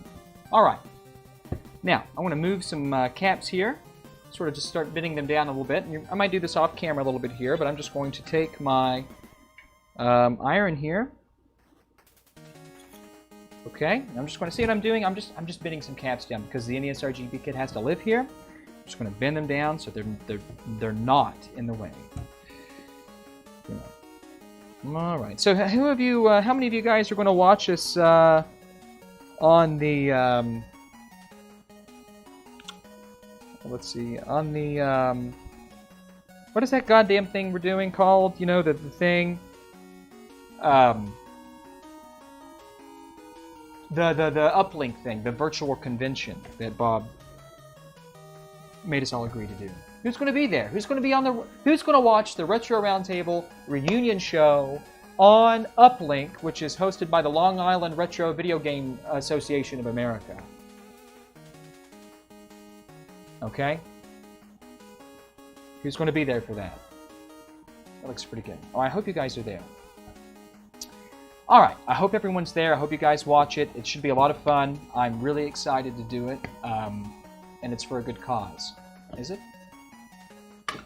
All right. Now, I want to move some caps here, sort of just start bending them down a little bit. And I might do this off camera a little bit here, but I'm just going to take my iron here. Okay, I'm just going to see what I'm doing. I'm just bending some caps down because the NESRGB kit has to live here. I'm just going to bend them down so they're not in the way. All right. So who of you? How many of you guys are going to watch us on the? Let's see. On the what is that goddamn thing we're doing called? You know, the thing. The uplink thing, the virtual convention that Bob made us all agree to do. Who's going to be there? Who's going to be on the? Who's going to watch the Retro Roundtable reunion show on Uplink, which is hosted by the Long Island Retro Video Game Association of America? Okay. Who's going to be there for that? That looks pretty good. Oh, I hope you guys are there. All right, I hope everyone's there. I hope you guys watch it. It should be a lot of fun. I'm really excited to do it, and it's for a good cause. Is it?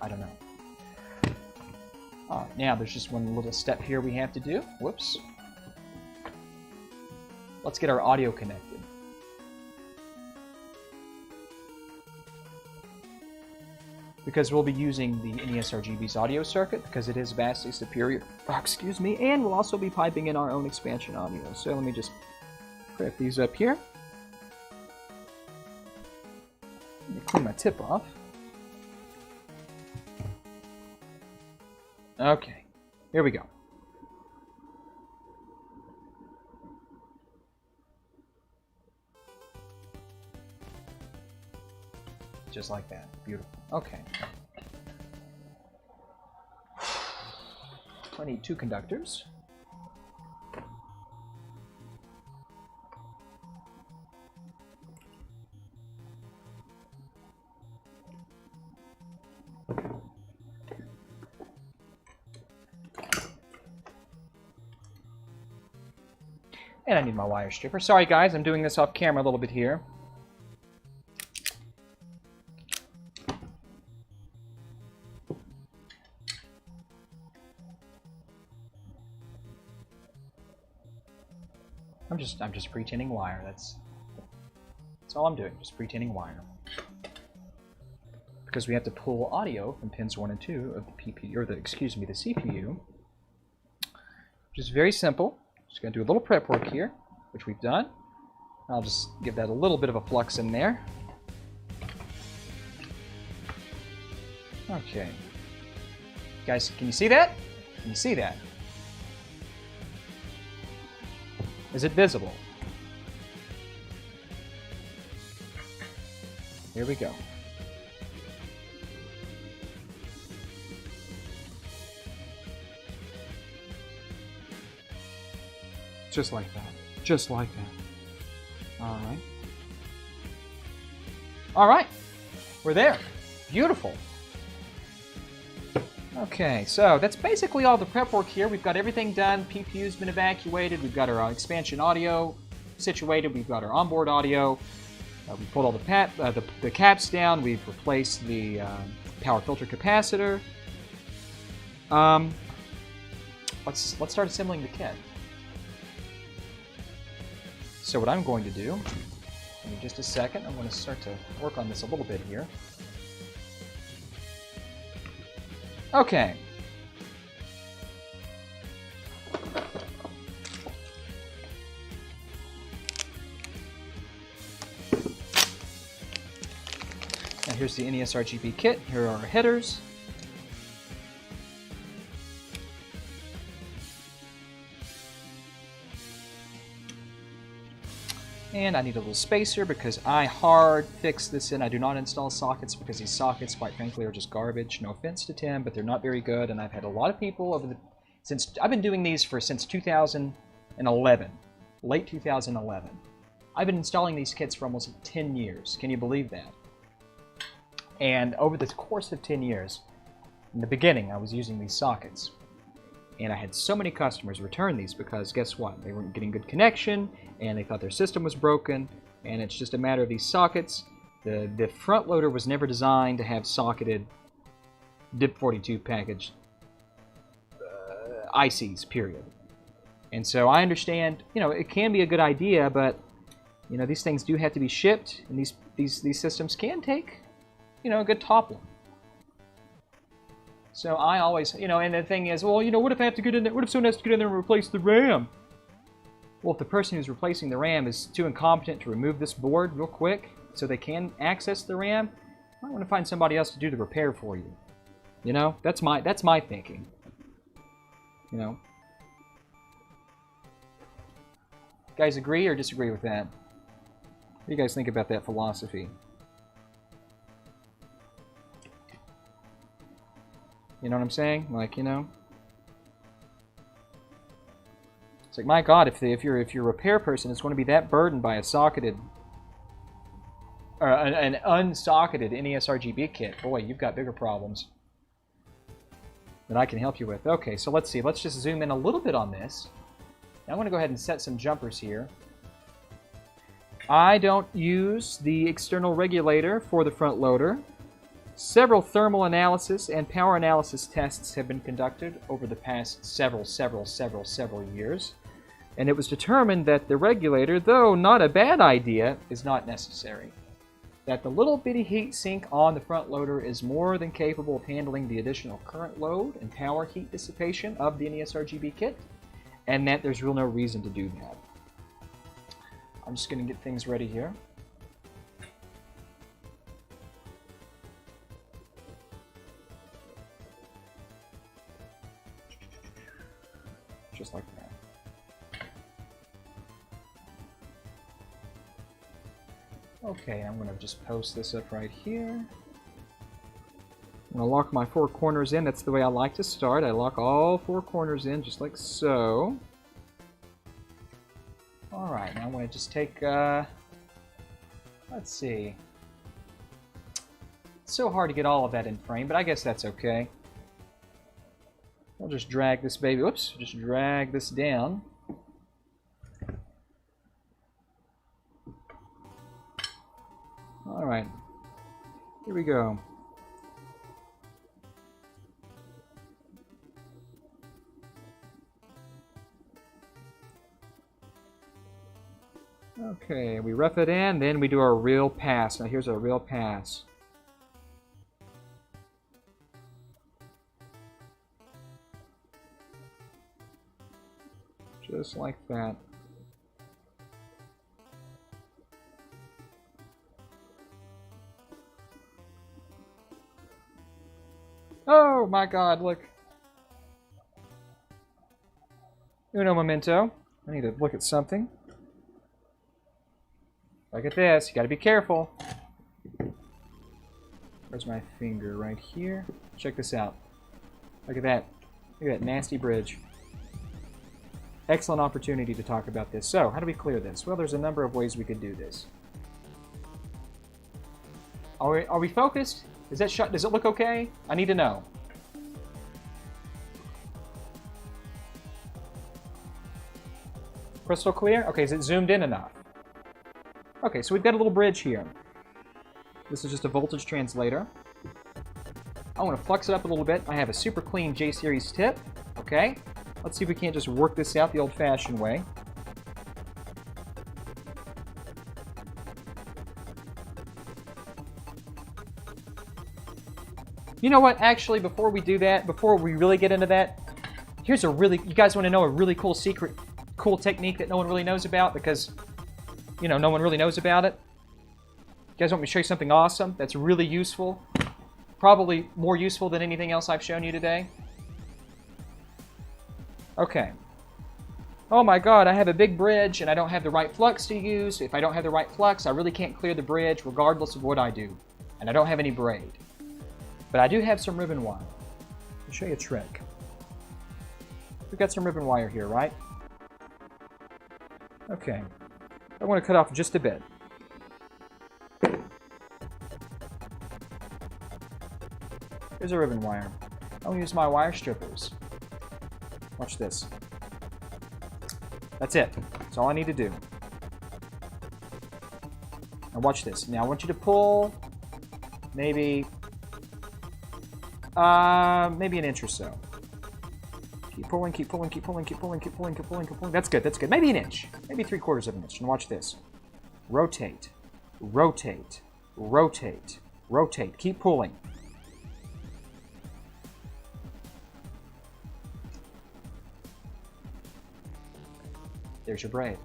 I don't know. All right, now there's just one little step here we have to do. Whoops. Let's get our audio connected. Because we'll be using the NESRGB's audio circuit, because it is vastly superior, excuse me, and we'll also be piping in our own expansion audio. So let me just crack these up here. Let me clean my tip off. Okay, here we go. Just like that. Beautiful. Okay. I need 2 conductors. And I need my wire stripper. Sorry guys, I'm doing this off camera a little bit here. I'm just pretending wire. That's all I'm doing. Just pretending wire. Because we have to pull audio from pins 1 and 2 of the PP, or the CPU, which is very simple. Just gonna do a little prep work here, which we've done. I'll just give that a little bit of a flux in there. Okay. Guys, can you see that? Can you see that? Is it visible? Here we go. Just like that. Just like that. All right. All right. We're there. Beautiful. Okay, so that's basically all the prep work here. We've got everything done. PPU's been evacuated. We've got our expansion audio situated. We've got our onboard audio. We pulled all the caps down. We've replaced the power filter capacitor. Let's start assembling the kit. So what I'm going to do, in just a second, I'm going to start to work on this a little bit here. Okay. Now here's the NESRGB kit. Here are our headers. And I need a little spacer because I hard fix this in. I do not install sockets because these sockets, quite frankly, are just garbage. No offense to Tim, but they're not very good. And I've had a lot of people since I've been doing these since 2011, late 2011. I've been installing these kits for almost 10 years. Can you believe that? And over the course of 10 years, in the beginning, I was using these sockets. And I had so many customers return these because guess what? They weren't getting good connection and they thought their system was broken, and it's just a matter of these sockets. The front loader was never designed to have socketed DIP42 package ICs, period. And so I understand, it can be a good idea, but these things do have to be shipped, and these systems can take, a good toppling. So I always, and the thing is, well, what if I have to get in there? What if someone has to get in there and replace the RAM? Well, if the person who's replacing the RAM is too incompetent to remove this board real quick so they can access the RAM, I want to find somebody else to do the repair for you. That's my thinking. Guys agree or disagree with that? What do you guys think about that philosophy? You know what I'm saying? It's like, my God, if your repair person is going to be that burdened by a socketed or an unsocketed NESRGB kit, boy, you've got bigger problems that I can help you with. Okay, so let's see. Let's just zoom in a little bit on this. Now I'm going to go ahead and set some jumpers here. I don't use the external regulator for the front loader. Several thermal analysis and power analysis tests have been conducted over the past several years, and it was determined that the regulator, though not a bad idea, is not necessary. That the little bitty heat sink on the front loader is more than capable of handling the additional current load and power heat dissipation of the NESRGB kit, and that there's real no reason to do that. I'm just going to get things ready here. Just like that. Okay, I'm going to just post this up right here. I'm going to lock my 4 corners in. That's the way I like to start. I lock all 4 corners in just like so. Alright, now I'm going to just take, let's see. It's so hard to get all of that in frame, but I guess that's okay. We'll just drag this baby, whoops, just drag this down. All right, here we go. Okay, we rough it in, then we do our real pass. Now here's our real pass. Just like that. Oh my god, look. Uno momento. I need to look at something. Look at this. You gotta be careful. Where's my finger? Right here. Check this out. Look at that. Look at that nasty bridge. Excellent opportunity to talk about this. So, how do we clear this? Well, there's a number of ways we could do this. Are we focused? Is that shot? Does it look okay? I need to know. Crystal clear? Okay, is it zoomed in enough? Okay, so we've got a little bridge here. This is just a voltage translator. I want to flux it up a little bit. I have a super clean J-series tip. Okay, let's see if we can't just work this out the old-fashioned way. You know what? Actually, before we do that, before we really get into that, here's a really, you guys want to know a really cool secret, cool technique that no one really knows about because, you know, no one really knows about it. You guys want me to show you something awesome that's really useful? Probably more useful than anything else I've shown you today. Okay. Oh my god, I have a big bridge and I don't have the right flux to use. If I don't have the right flux, I really can't clear the bridge regardless of what I do. And I don't have any braid. But I do have some ribbon wire. I'll show you a trick. We've got some ribbon wire here, right? Okay. I want to cut off just a bit. Here's a ribbon wire. I'll use my wire strippers. Watch this. That's it. That's all I need to do. Now watch this. Now I want you to pull maybe an inch or so. Keep pulling, keep pulling, keep pulling, keep pulling, keep pulling, keep pulling, keep pulling. That's good, that's good. Maybe an inch. Maybe 3/4 of an inch. And watch this. Rotate, rotate, rotate, rotate. Keep pulling. There's your braid.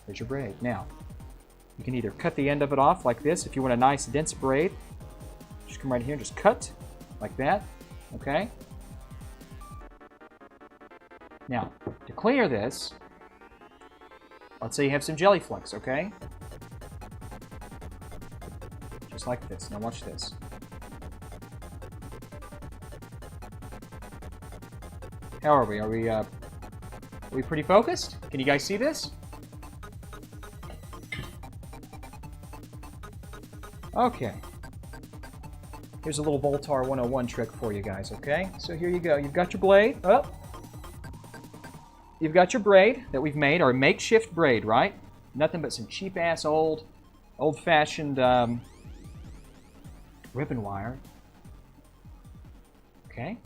There's your braid. Now, you can either cut the end of it off like this if you want a nice dense braid. Just come right here and just cut like that. Okay? Now, to clear this, let's say you have some jelly flux, okay? Just like this. Now watch this. How are we? Are we pretty focused? Can you guys see this? Okay. Here's a little Voultar 101 trick for you guys, okay? So here you go. You've got your blade. Oh. You've got your braid that we've made, our makeshift braid, right? Nothing but some cheap-ass old-fashioned ribbon wire. Okay.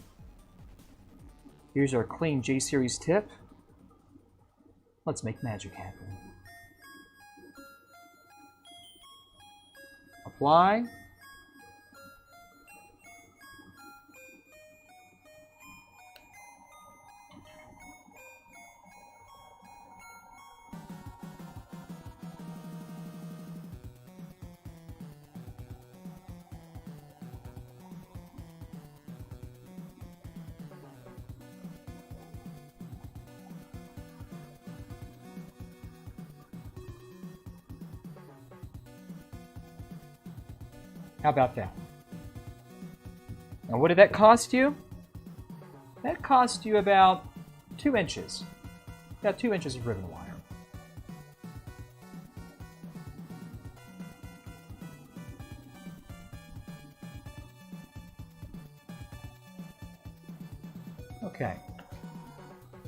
Here's our clean J-series tip. Let's make magic happen. Apply. How about that? And what did that cost you? That cost you about 2 inches. About 2 inches of ribbon wire. Okay.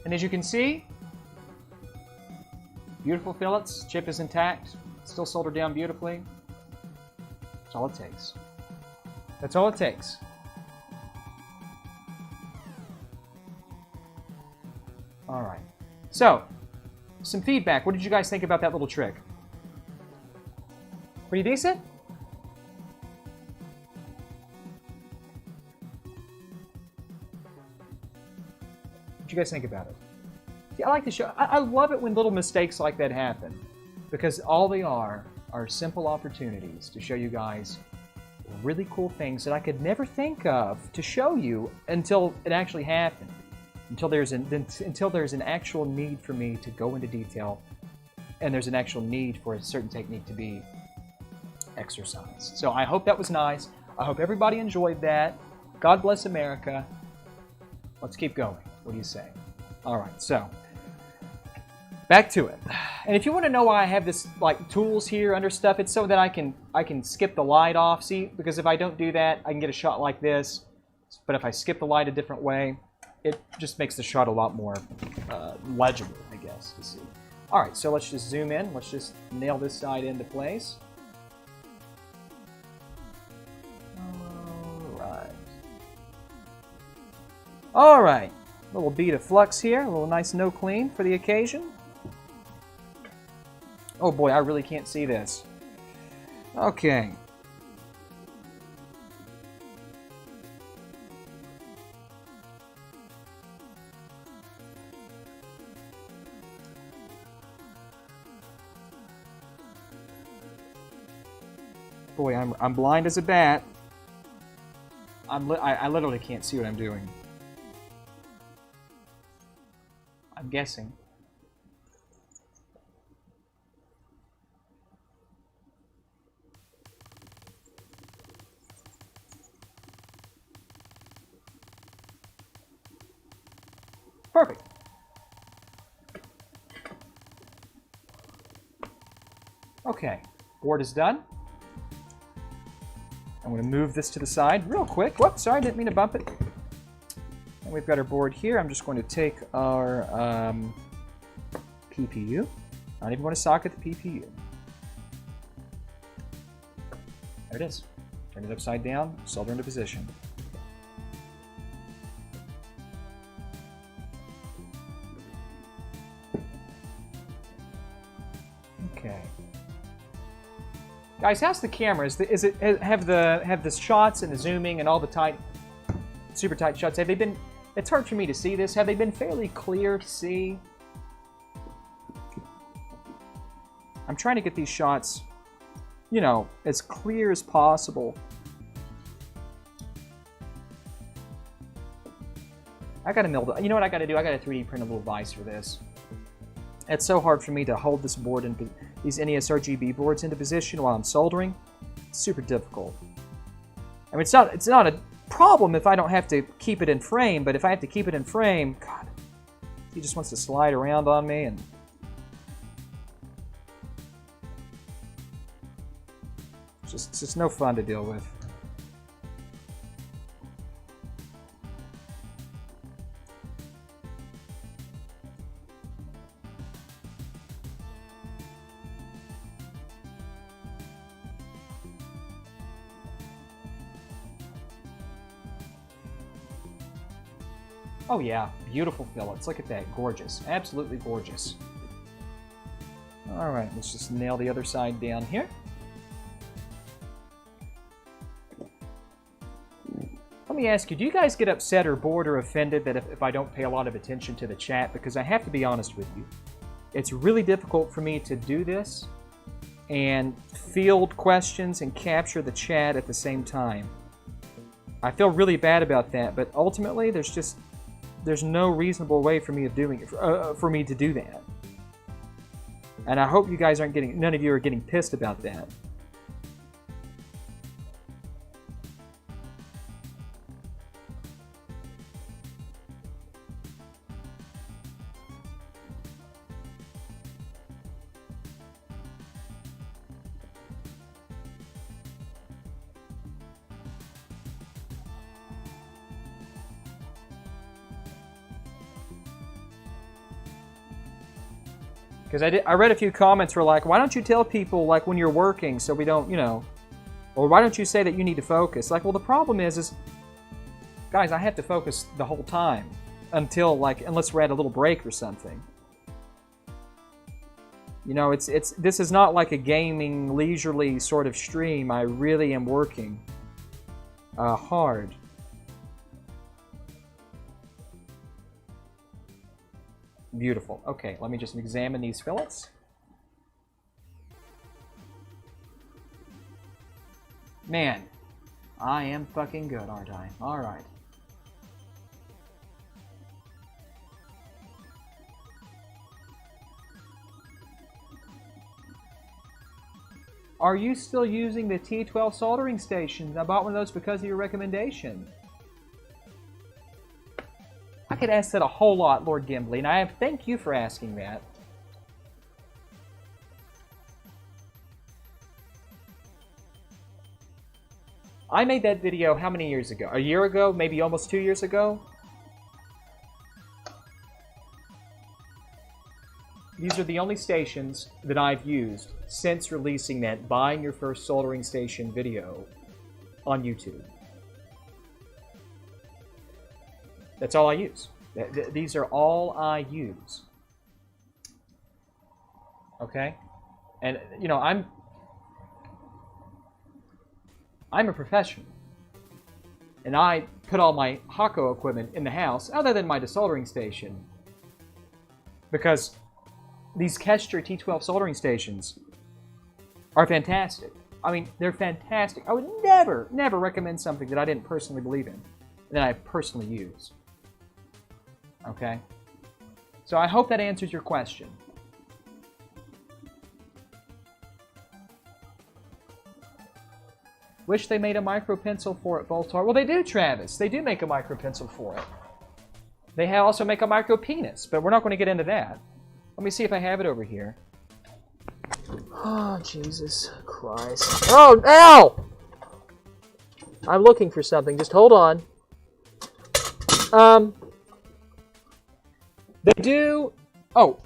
And as you can see, beautiful fillets, chip is intact, still soldered down beautifully. That's all it takes. That's all it takes. All right. So, some feedback. What did you guys think about that little trick? Pretty decent? What did you guys think about it? See, I like to show. I love it when little mistakes like that happen, because all they are simple opportunities to show you guys really cool things that I could never think of to show you until it actually happened. Until there's an actual need for me to go into detail, and there's an actual need for a certain technique to be exercised. So I hope that was nice. I hope everybody enjoyed that. God bless America. Let's keep going. What do you say? All right, so back to it. And if you want to know why I have this like tools here under stuff, it's so that I can skip the light off. See, because if I don't do that, I can get a shot like this. But if I skip the light a different way, it just makes the shot a lot more legible, I guess, to see. All right, so let's just zoom in. Let's just nail this side into place. All right, a little bead of flux here, a little nice no clean for the occasion. Oh boy, I really can't see this. Okay. Boy, I'm blind as a bat. I literally can't see what I'm doing. I'm guessing. Perfect. Okay, board is done. I'm going to move this to the side real quick. Whoops, sorry, didn't mean to bump it. And we've got our board here. I'm just going to take our PPU. I don't even want to socket the PPU. There it is. Turn it upside down, solder into position. Okay. Guys, how's the camera? Is it have the shots and the zooming and all the super tight shots? Have they been? It's hard for me to see this. Have they been fairly clear to see? I'm trying to get these shots, you know, as clear as possible. I gotta mill. You know what I gotta do? I gotta 3D print a little vise for this. It's so hard for me to hold this board and these NESRGB boards into position while I'm soldering. It's super difficult. I mean, it's not a problem if I don't have to keep it in frame, but if I have to keep it in frame, God, he just wants to slide around on me, and it's just no fun to deal with. Oh yeah, beautiful fillets. Look at that, gorgeous, absolutely gorgeous. All right, let's just nail the other side down here. Let me ask you, do you guys get upset or bored or offended that if I don't pay a lot of attention to the chat? Because I have to be honest with you, it's really difficult for me to do this and field questions and capture the chat at the same time. I feel really bad about that, but ultimately there's no reasonable way for me of doing it, for me to do that. And I hope you guys aren't getting, none of you are getting pissed about that. Because I read a few comments were like, why don't you tell people like when you're working so we don't, you know, or why don't you say that you need to focus? Like, well, the problem is guys, I have to focus the whole time until unless we're at a little break or something. You know, this is not like a gaming leisurely sort of stream. I really am working hard. Beautiful. Okay, let me just examine these fillets. Man, I am fucking good, aren't I? Alright. Are you still using the T12 soldering stations? I bought one of those because of your recommendation. I could ask that a whole lot, Lord Gimbley, and I thank you for asking that. I made that video how many years ago? A year ago? Maybe almost 2 years ago? These are the only stations that I've used since releasing that buying your first soldering station video on YouTube. That's all I use. These are all I use. Okay? And, you know, I'm a professional. And I put all my Hako equipment in the house, other than my desoldering station. Because these Kescher T12 soldering stations are fantastic. I mean, they're fantastic. I would never, never recommend something that I didn't personally believe in, and that I personally use. Okay? So I hope that answers your question. Wish they made a micro pencil for it, Voultar. Well, they do, Travis. They do make a micro pencil for it. They also make a micro penis, but we're not going to get into that. Let me see if I have it over here. Oh, Jesus Christ. Oh, ow! I'm looking for something. Just hold on. They do... Oh.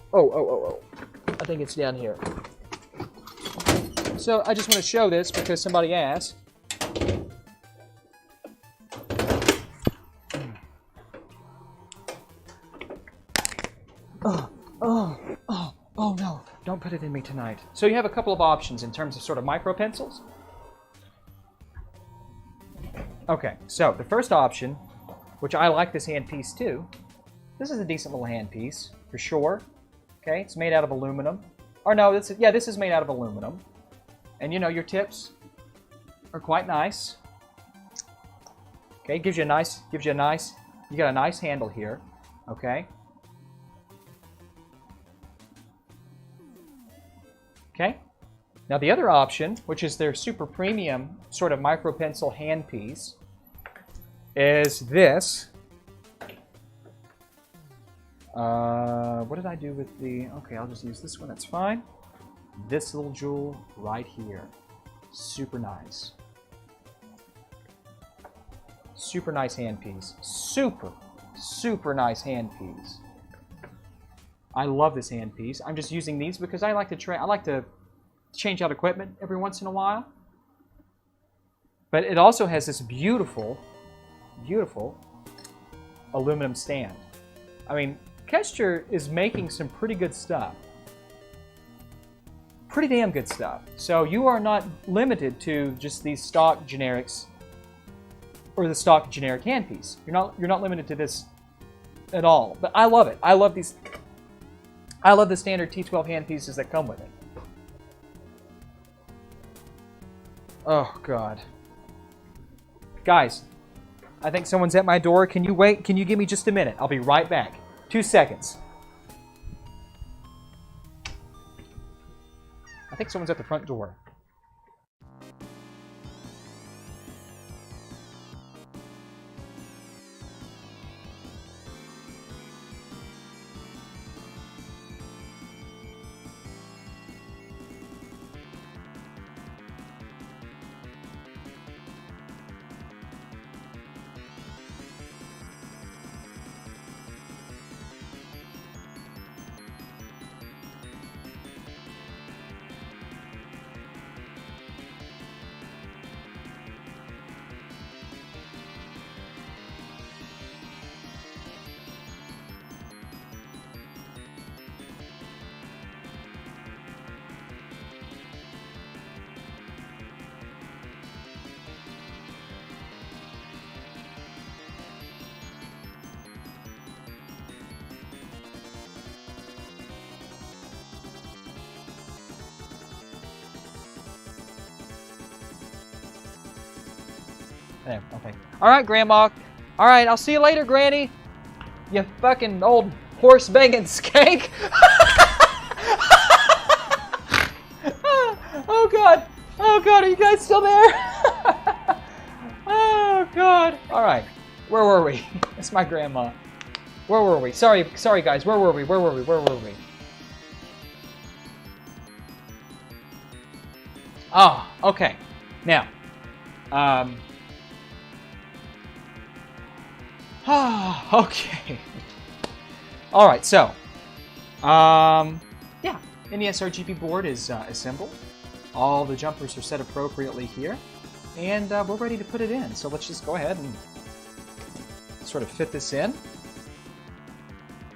I think it's down here. So, I just want to show this because somebody asked. Oh no, don't put it in me tonight. So you have a couple of options in terms of sort of micro pencils. Okay, so the first option, which I like this handpiece too. This is a decent little handpiece, for sure. Okay, it's made out of aluminum. Or no, this is made out of aluminum. And you know, your tips are quite nice. Okay, you got a nice handle here. Okay. Okay. Now the other option, which is their super premium sort of micro pencil handpiece, is this. What did I do with the... Okay, I'll just use this one. That's fine. This little jewel right here. Super nice. Super nice handpiece. Super nice handpiece. I love this handpiece. I'm just using these because I like to change out equipment every once in a while. But it also has this beautiful aluminum stand. I mean, Kescher is making some pretty good stuff. Pretty damn good stuff. So you are not limited to just these stock generics or the stock generic handpiece. You're not limited to this at all. But I love it. I love the standard T12 handpieces that come with it. Oh God. Guys, I think someone's at my door. Can you wait? Can you give me just a minute? I'll be right back. 2 seconds. I think someone's at the front door. There, okay. Alright, Grandma. Alright, I'll see you later, Granny. You fucking old horse-banging skank. Oh, God. Oh, God, are you guys still there? Oh, God. Alright, where were we? That's my grandma. Where were we? Sorry, guys. Where were we? Where were we? Oh, okay. Now, okay. All right, so, yeah, NESRGB board is assembled. All the jumpers are set appropriately here, and we're ready to put it in. So let's just go ahead and sort of fit this in.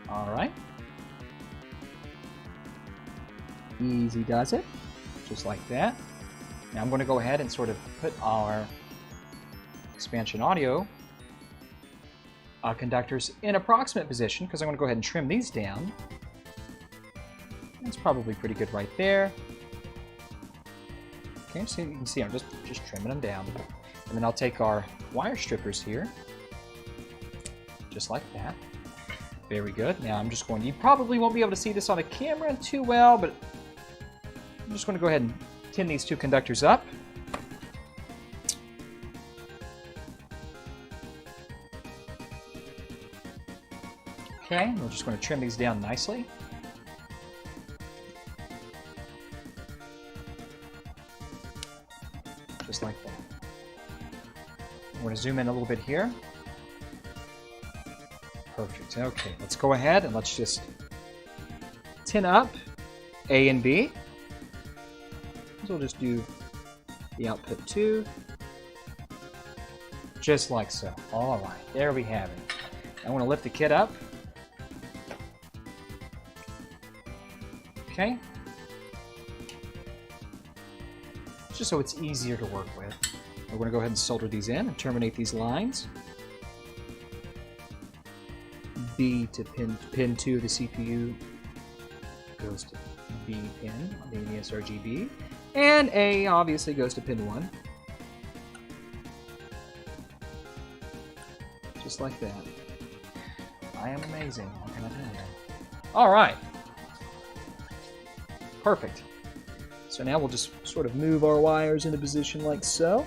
All right. Easy does it, just like that. Now I'm going to go ahead and sort of put our expansion audio conductors in approximate position, because I'm going to go ahead and trim these down. That's probably pretty good right there. Okay, so you can see I'm just trimming them down. And then I'll take our wire strippers here, just like that. Very good. Now I'm just going, you probably won't be able to see this on the camera too well, but I'm just going to go ahead and tin these two conductors up. Okay, we're just going to trim these down nicely. Just like that. I'm going to zoom in a little bit here. Perfect. Okay, let's go ahead and let's just tin up A and B. So we'll just do the output 2. Just like so. All right, there we have it. I want to lift the kit up. Okay. Just so it's easier to work with. We're going to go ahead and solder these in and terminate these lines. B to pin 2 of the CPU goes to B pin on the NESRGB. And A obviously goes to pin 1. Just like that. I am amazing. What can I tell you? Alright. Perfect. So now we'll just sort of move our wires into position like so.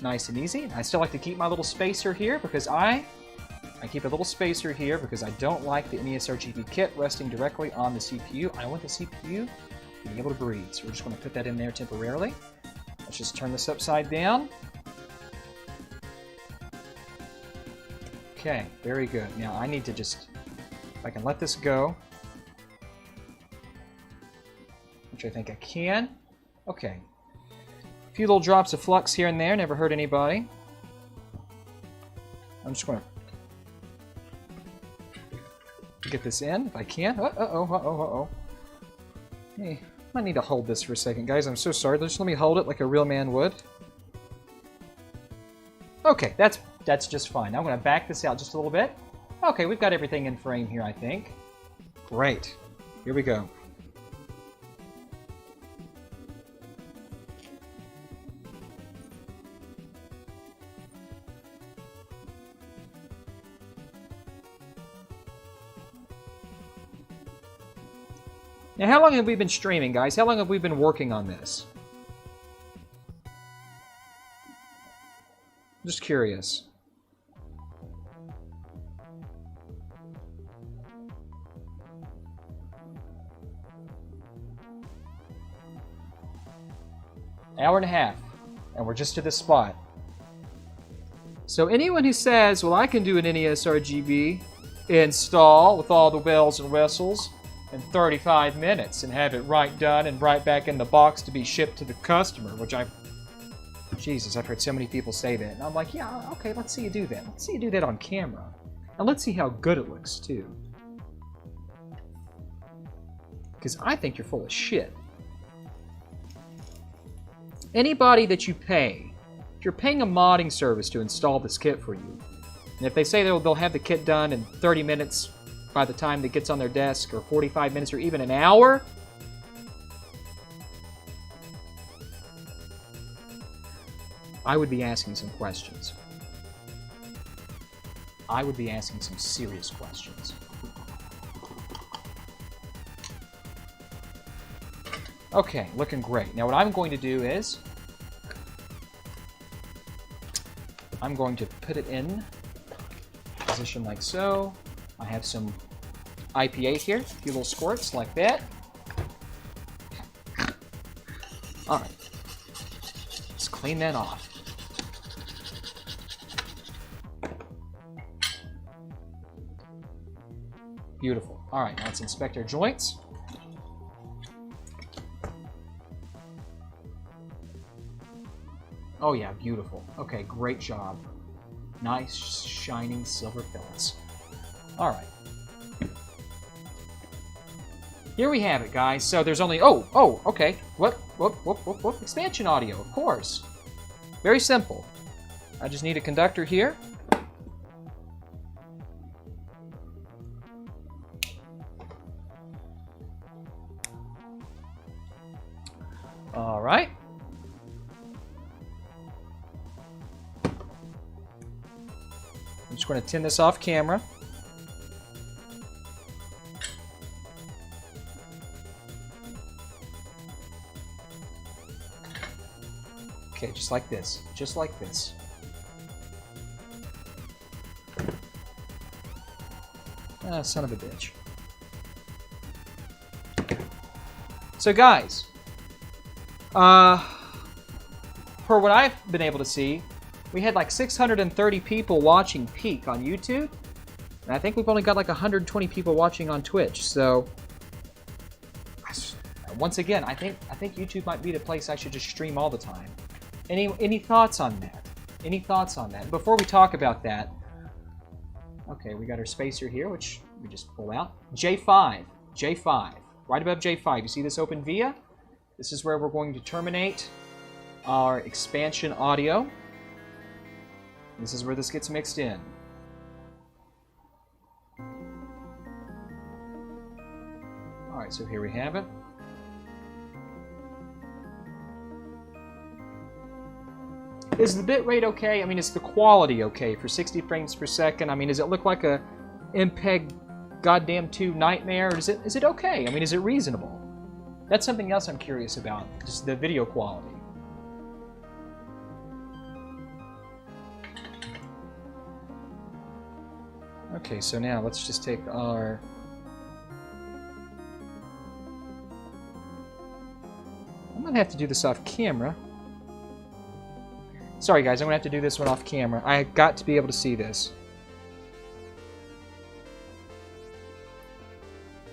Nice and easy. I still like to keep my little spacer here because I keep a little spacer here because I don't like the NESRGB kit resting directly on the CPU. I want the CPU to be able to breathe. So we're just going to put that in there temporarily. Let's just turn this upside down. Okay, very good. Now I need to just, if I can let this go, which I think I can. Okay. A few little drops of flux here and there, never hurt anybody. I'm just going to get this in if I can. Uh-oh. Hey, I need to hold this for a second, guys. I'm so sorry. Just let me hold it like a real man would. Okay, that's just fine. I'm going to back this out just a little bit. Okay, we've got everything in frame here, I think. Great. Here we go. Now, how long have we been streaming, guys? How long have we been working on this? Just curious. Hour and a half, and we're just to this spot. So anyone who says, well, I can do an NESRGB install with all the bells and whistles in 35 minutes and have it right done and right back in the box to be shipped to the customer, which Jesus, I've heard so many people say that. And I'm like, yeah, okay, let's see you do that. Let's see you do that on camera. And let's see how good it looks, too. Because I think you're full of shit. Anybody that you pay, if you're paying a modding service to install this kit for you, and if they say they'll have the kit done in 30 minutes by the time it gets on their desk, or 45 minutes, or even an hour, I would be asking some questions. I would be asking some serious questions. Okay, looking great. Now what I'm going to do is I'm going to put it in position like so. I have some IPA here, a few little squirts like that. All right, let's clean that off. Beautiful. All right, now let's inspect our joints. Oh yeah, beautiful. Okay, great job. Nice, shining silver fillets. All right. Here we have it, guys. So there's only... Oh, okay. Whoop. Expansion audio, of course. Very simple. I just need a conductor here. All right. I'm just going to tin this off camera. Okay, just like this. Just like this. Ah, son of a bitch. So, guys, per what I've been able to see, we had like 630 people watching peak on YouTube, and I think we've only got like 120 people watching on Twitch. So, once again, I think YouTube might be the place I should just stream all the time. Any thoughts on that? Any thoughts on that? Before we talk about that, okay, we got our spacer here, which we just pull out. J5, right above J5. You see this open via? This is where we're going to terminate our expansion audio. This is where this gets mixed in. All right, so here we have it. Is the bit rate okay? I mean, is the quality okay for 60 frames per second? I mean, does it look like a MPEG goddamn 2 nightmare? Or is it okay? I mean, is it reasonable? That's something else I'm curious about, just the video quality. Okay, so now let's just take our... I'm gonna have to do this off camera. Sorry guys, I'm gonna have to do this one off camera. I got to be able to see this.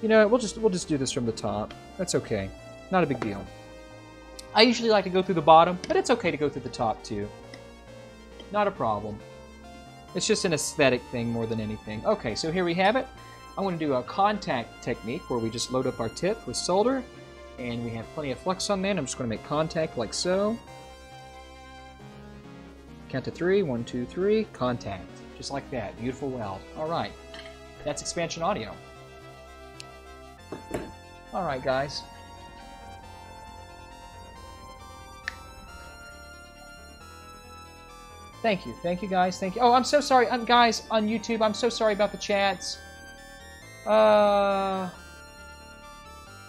You know, we'll just do this from the top. That's okay. Not a big deal. I usually like to go through the bottom, but it's okay to go through the top too. Not a problem. It's just an aesthetic thing more than anything. Okay, so here we have it. I'm going to do a contact technique where we just load up our tip with solder, and we have plenty of flux on there. I'm just going to make contact like so. Count to 3. 1, 2, 3. Contact. Just like that. Beautiful weld. All right. That's expansion audio. All right, guys. Thank you. Thank you, guys. Thank you. Oh, I'm so sorry. Guys, on YouTube, I'm so sorry about the chats.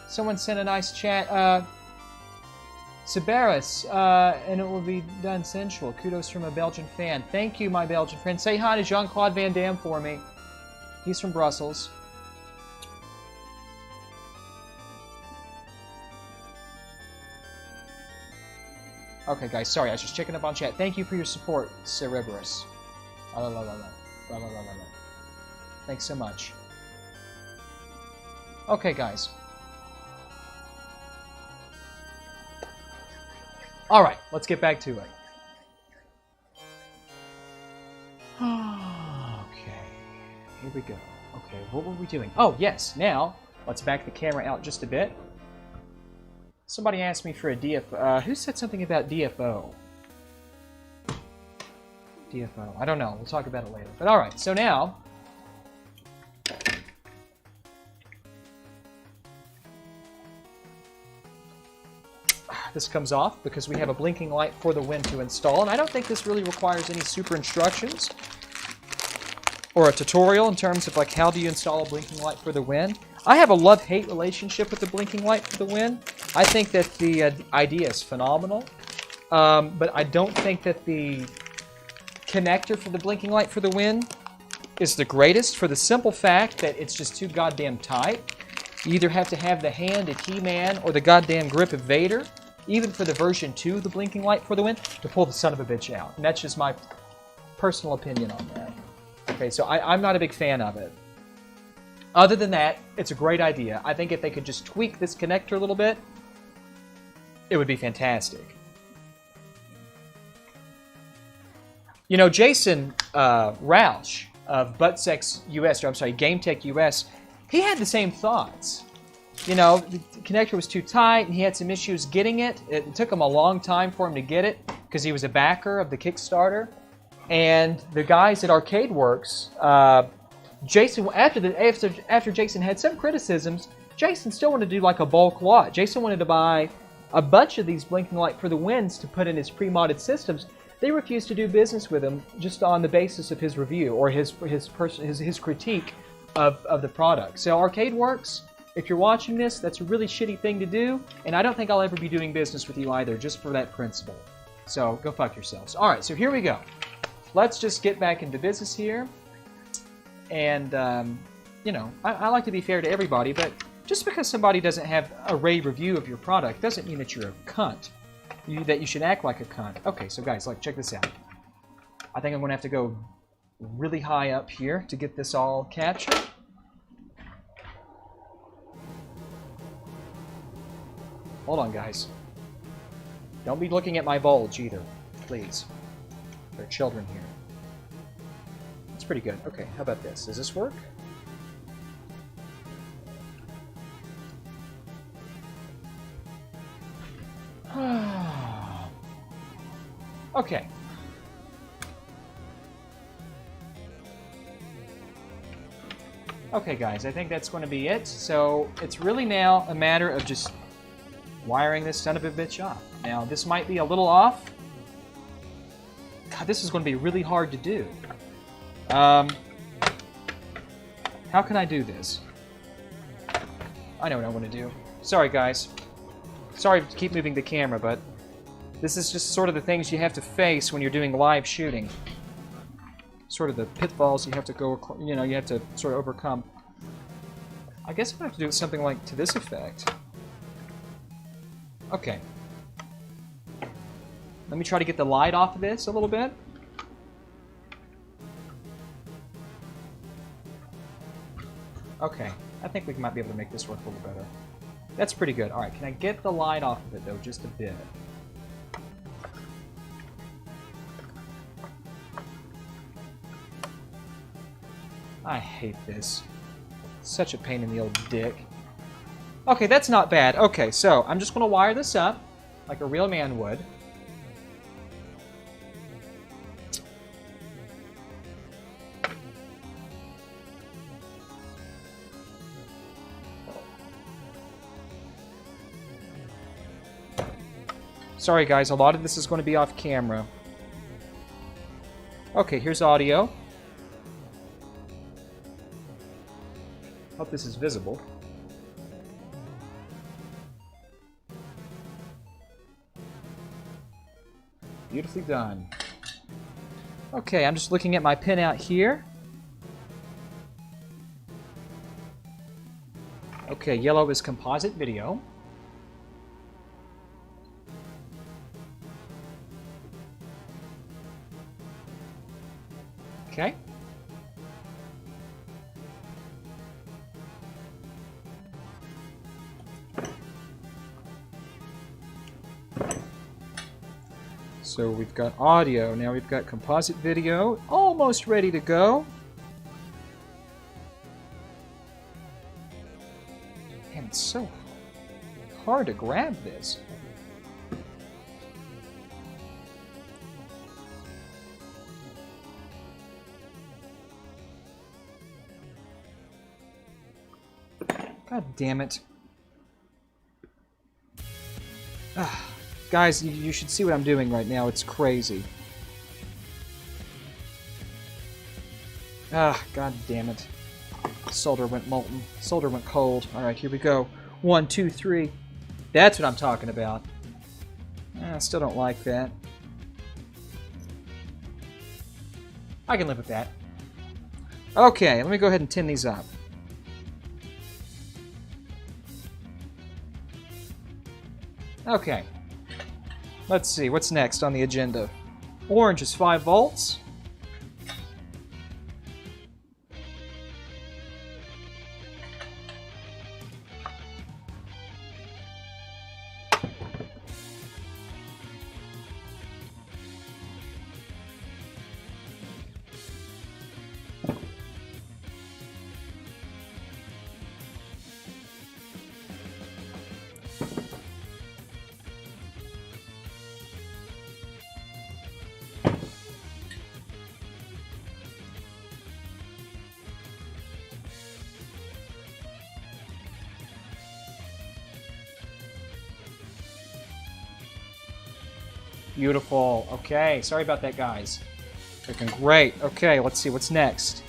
Someone sent a nice chat. Sabaris, and it will be done sensual. Kudos from a Belgian fan. Thank you, my Belgian friend. Say hi to Jean-Claude Van Damme for me. He's from Brussels. Okay, guys, sorry, I was just checking up on chat. Thank you for your support, Cerebrus. Thanks so much. Okay, guys. Alright, let's get back to it. Okay, here we go. Okay, what were we doing? Oh, yes, now, let's back the camera out just a bit. Somebody asked me for a DFO. Who said something about DFO? DFO. I don't know. We'll talk about it later. But alright, so now... this comes off because we have a blinking light for the wind to install, and I don't think this really requires any super instructions or a tutorial in terms of like how do you install a blinking light for the wind. I have a love-hate relationship with the blinking light for the wind. I think that the idea is phenomenal, but I don't think that the connector for the blinking light for the wind is the greatest, for the simple fact that it's just too goddamn tight. You either have to have the hand of He-Man or the goddamn grip of Vader, even for the version 2 of the blinking light for the wind, to pull the son of a bitch out. And that's just my personal opinion on that. Okay, so I'm not a big fan of it. Other than that, it's a great idea. I think if they could just tweak this connector a little bit, it would be fantastic. You know, Jason Roush of Buttsex US, or I'm sorry, GameTech US, he had the same thoughts. You know, the connector was too tight, and he had some issues getting it. It took him a long time for him to get it, because he was a backer of the Kickstarter. And the guys at Arcade Works, Jason, after Jason had some criticisms, Jason still wanted to do like a bulk lot. Jason wanted to buy a bunch of these blinking light for the winds to put in his pre-modded systems. They refused to do business with him just on the basis of his review or his critique of the product. So Arcade Works, if you're watching this, that's a really shitty thing to do, and I don't think I'll ever be doing business with you either, just for that principle. So go fuck yourselves. All right, so here we go. Let's just get back into business here. And, you know, I like to be fair to everybody, but just because somebody doesn't have a rave review of your product doesn't mean that you're a cunt. That you should act like a cunt. Okay, so guys, like, check this out. I think I'm going to have to go really high up here to get this all captured. Hold on, guys. Don't be looking at my bulge either, please. There are children here. It's pretty good. Okay, how about this? Does this work? Okay. Okay, guys, I think that's going to be it. So it's really now a matter of just wiring this son of a bitch off. Now, this might be a little off. God, this is going to be really hard to do. How can I do this? I know what I want to do. Sorry, guys. Sorry to keep moving the camera, but this is just sort of the things you have to face when you're doing live shooting. Sort of the pitfalls you have to go, you know, you have to sort of overcome. I guess I'm going to have to do something like to this effect. Okay. Let me try to get the light off of this a little bit. Okay. I think we might be able to make this work a little better. That's pretty good. Alright, can I get the light off of it, though, just a bit? I hate this. Such a pain in the old dick. Okay, that's not bad. Okay, so I'm just going to wire this up like a real man would. Sorry guys, a lot of this is going to be off camera. Okay, here's audio. Hope this is visible. Beautifully done. Okay, I'm just looking at my pinout here. Okay, yellow is composite video. Okay. So we've got audio, now we've got composite video, almost ready to go. Man, it's so hard to grab this. God damn it. Ah. Guys, you should see what I'm doing right now. It's crazy. Ah, god damn it. Solder went molten. Solder went cold. Alright, here we go. 1, 2, 3. That's what I'm talking about. I still don't like that. I can live with that. Okay, let me go ahead and tin these up. Okay. Let's see, what's next on the agenda? Orange is 5 volts. Beautiful. Okay, sorry about that, guys. Looking great. Okay, let's see what's next.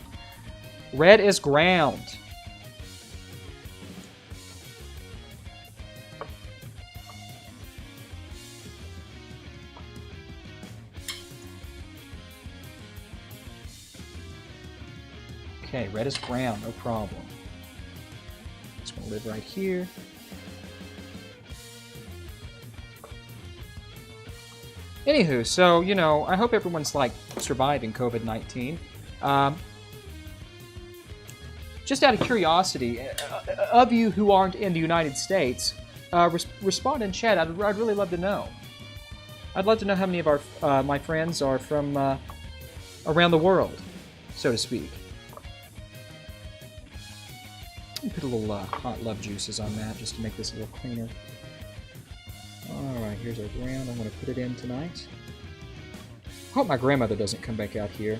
Red is ground. Okay, red is ground, no problem. Just gonna live right here. Anywho, so, you know, I hope everyone's, like, surviving COVID-19. Just out of curiosity, of you who aren't in the United States, respond in chat. I'd really love to know. I'd love to know how many of our my friends are from around the world, so to speak. Let me put a little hot love juices on that just to make this a little cleaner. Alright, here's our ground. I'm going to put it in tonight. I hope my grandmother doesn't come back out here.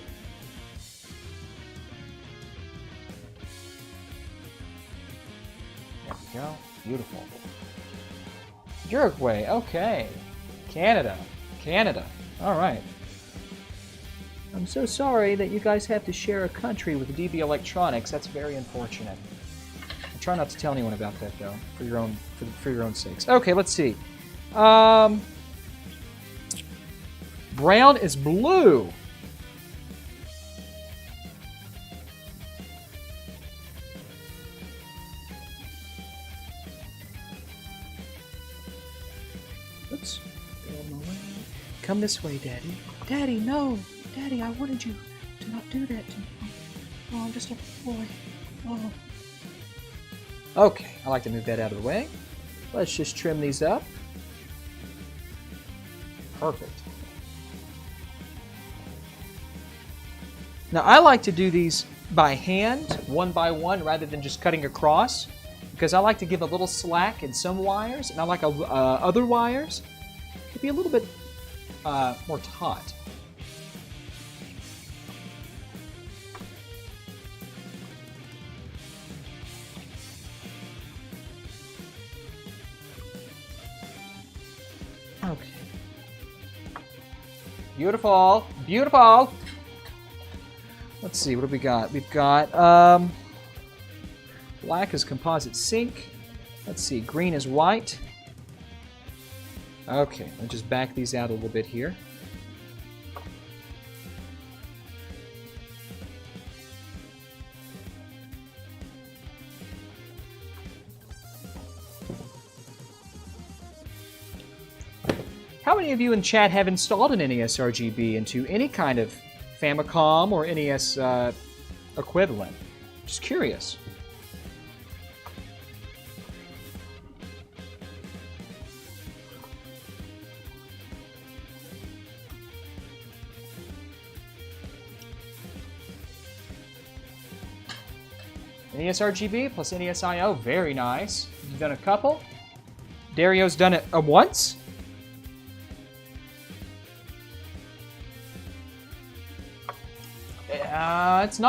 There we go. Beautiful. Uruguay, okay. Canada. Canada. Alright. I'm so sorry that you guys have to share a country with DB Electronics. That's very unfortunate. I try not to tell anyone about that, though, for your own sakes. Okay, let's see. Brown is blue. Oops. Get out of my way. Come this way, Daddy. Daddy, no. Daddy, I wanted you to not do that to me. Oh, I'm just a boy. Oh. Okay, I like to move that out of the way. Let's just trim these up. Perfect. Now, I like to do these by hand, one by one, rather than just cutting across, because I like to give a little slack in some wires, and I like other wires to be a little bit more taut. Okay. Beautiful, beautiful. Let's see, what do we got? We've got black is composite sink. Let's see, green is white. Okay, I'll just back these out a little bit here. How many of you in chat have installed an NESRGB into any kind of Famicom or NES equivalent? Just curious. NESRGB plus NESIO, very nice. You've done a couple. Dario's done it once. It's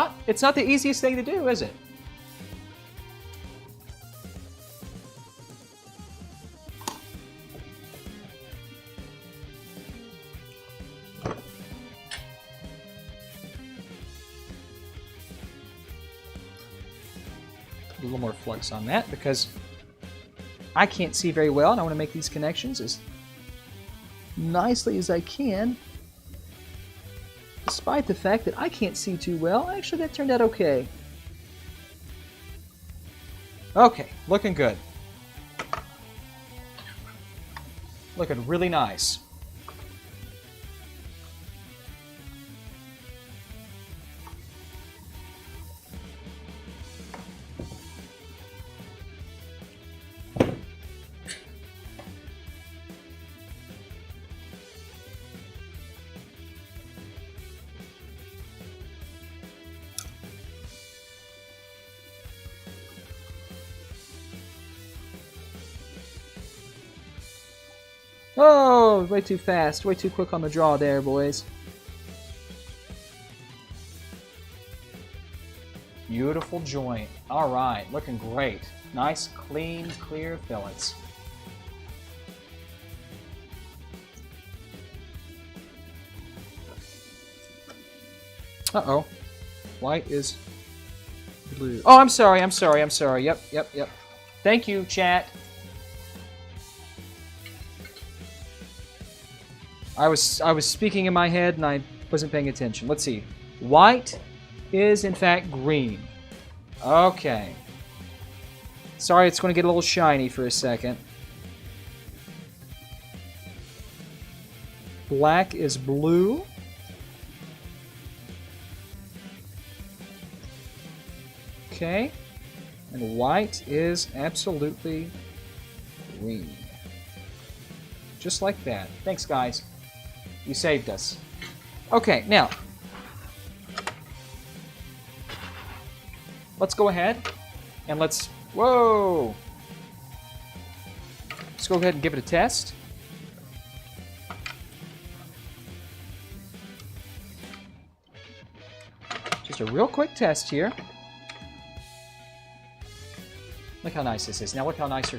not the easiest thing to do, is it? little more flux on that because I can't see very well, and I want to make these connections as nicely as I can, despite the fact that I can't see too well. Actually, that turned out okay. Okay, looking good. Looking really nice. Oh, way too fast, way too quick on the draw there, boys. Beautiful joint. All right, looking great. Nice, clean, clear fillets. Uh-oh. White is blue. Oh, I'm sorry. Yep. Thank you, chat. I was speaking in my head and I wasn't paying attention. Let's see. White is in fact green. Okay. Sorry, it's going to get a little shiny for a second. Black is blue. Okay. And white is absolutely green. Just like that. Thanks, guys. You saved us. Okay, now, let's go ahead and let's go ahead and give it a test. Just a real quick test here. Look how nice this is. Now look how nice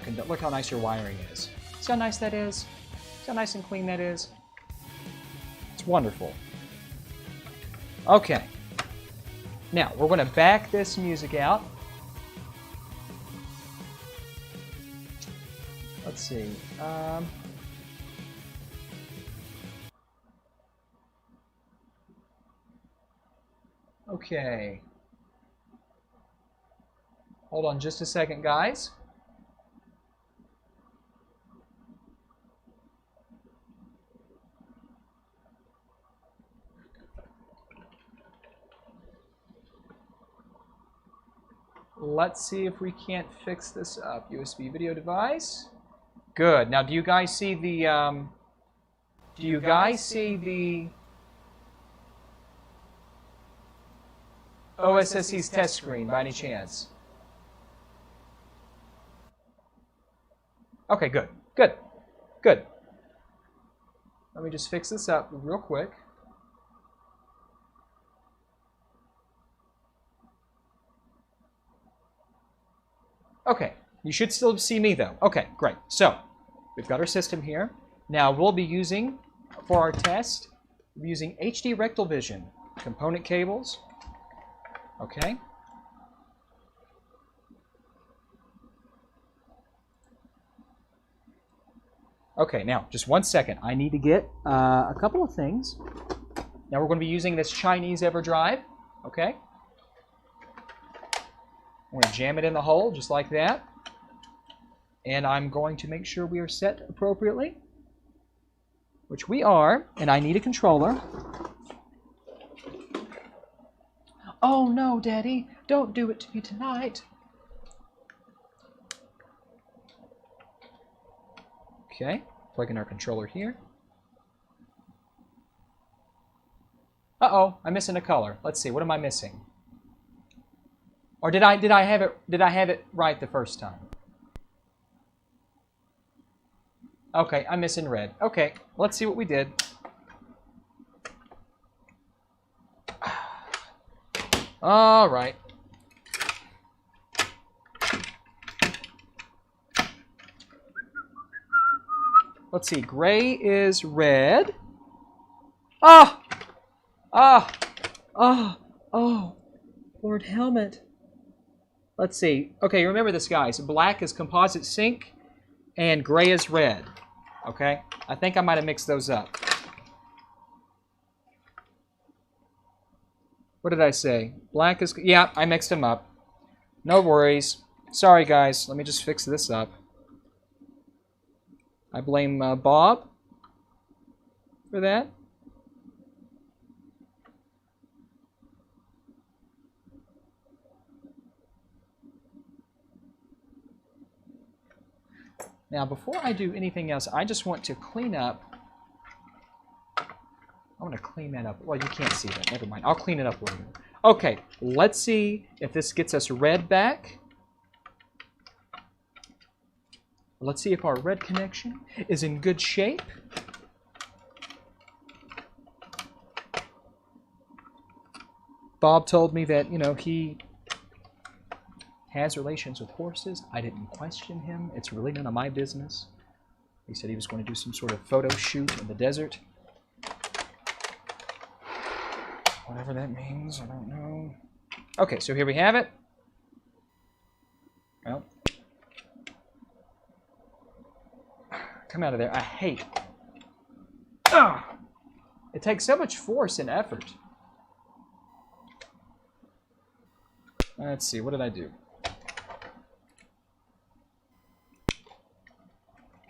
your wiring is. See how nice that is? See how nice and clean that is? It's wonderful. Okay. Now, we're going to back this music out. Let's see. Okay. Hold on just a second, guys. Let's see if we can't fix this up. USB video device. Good. Now, do you guys see the OSSC's test screen by any chance? Okay, good. Good. Let me just fix this up real quick. Okay, you should still see me though. Okay, great. So, we've got our system here. Now we'll be using, for our test, we'll be using HD rectal vision component cables. Okay. Okay, now, just one second. I need to get a couple of things. Now we're going to be using this Chinese EverDrive. Okay. I'm going to jam it in the hole, just like that. And I'm going to make sure we are set appropriately, which we are, and I need a controller. Oh no, Daddy, don't do it to me tonight. Okay, plug in our controller here. Uh-oh, I'm missing a color. Let's see, what am I missing? Or did I have it right the first time? Okay, I'm missing red. Okay, let's see what we did. All right. Let's see. Gray is red. Ah! Ah! Ah! Oh! Lord Helmet. Let's see. Okay, remember this, guys. Black is composite sync, and gray is red. Okay? I think I might have mixed those up. What did I say? Black is... Yeah, I mixed them up. No worries. Sorry, guys. Let me just fix this up. I blame Bob for that. Now, before I do anything else, I just want to clean up. I want to clean that up. Well, you can't see that. Never mind. I'll clean it up later. Okay, let's see if this gets us red back. Let's see if our red connection is in good shape. Bob told me that, you know, he has relations with horses. I didn't question him. It's really none of my business. He said he was going to do some sort of photo shoot in the desert. Whatever that means, I don't know. Okay, so here we have it. Well, come out of there. I hate it. Ugh. It takes so much force and effort. Let's see, what did I do?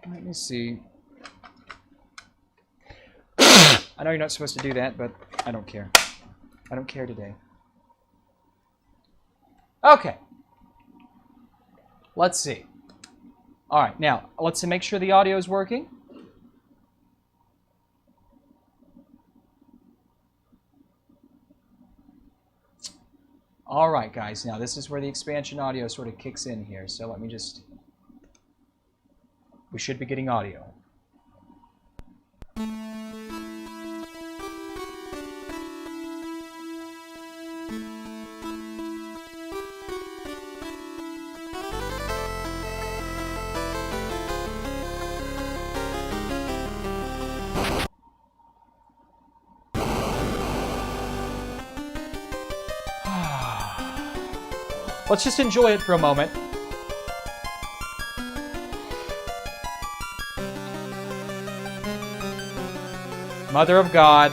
Let me see. I know you're not supposed to do that, but I don't care. I don't care today. Okay. Let's see. All right, now, let's make sure the audio is working. All right, guys, now this is where the expansion audio sort of kicks in here. So let me just... We should be getting audio. Let's just enjoy it for a moment. Mother of God.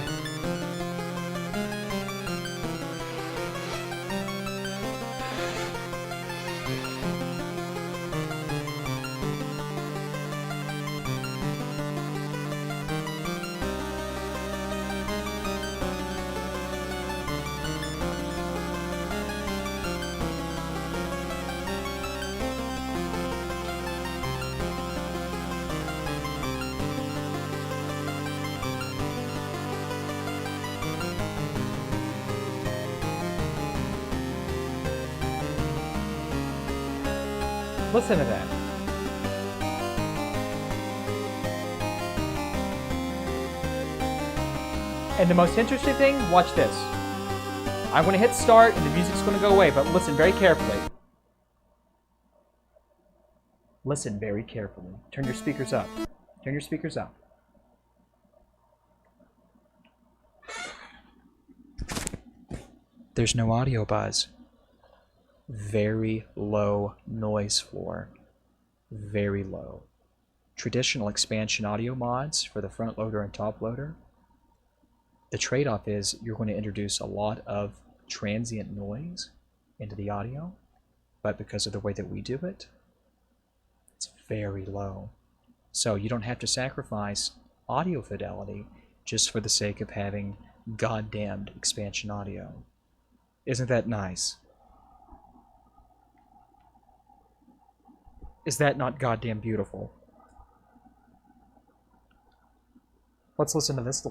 Listen to that. And the most interesting thing, watch this. I'm going to hit start and the music's going to go away, but listen very carefully. Listen very carefully. Turn your speakers up. Turn your speakers up. There's no audio buzz. Very low noise floor. Very low. Traditional expansion audio mods for the front loader and top loader, the trade-off is you're going to introduce a lot of transient noise into the audio, but because of the way that we do it, it's very low. So you don't have to sacrifice audio fidelity just for the sake of having goddamned expansion audio. Isn't that nice? Is that not goddamn beautiful? Let's listen to this.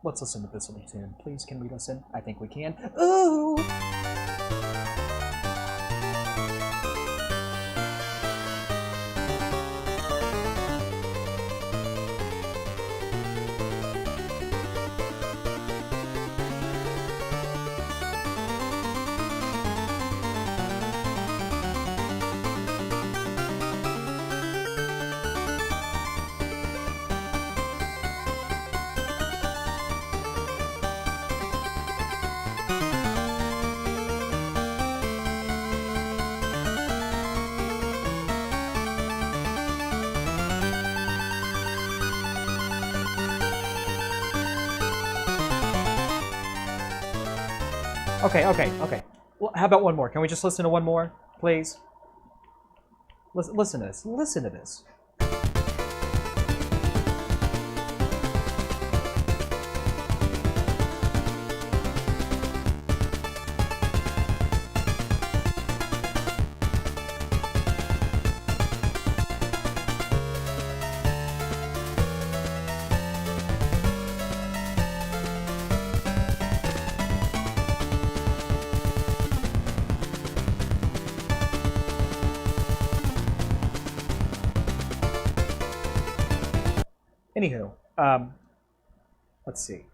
Let's listen to this little tune. Please, can we listen? I think we can. Ooh! Okay, okay, okay. Well, how about one more? Can we just listen to one more, please? Listen to this. Listen to this. Anywho, let's see.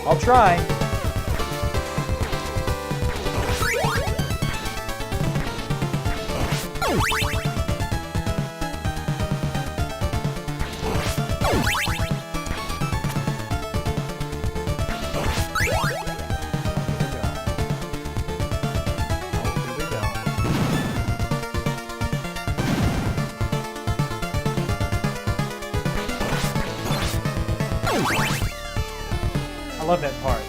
I'll try. I love that part.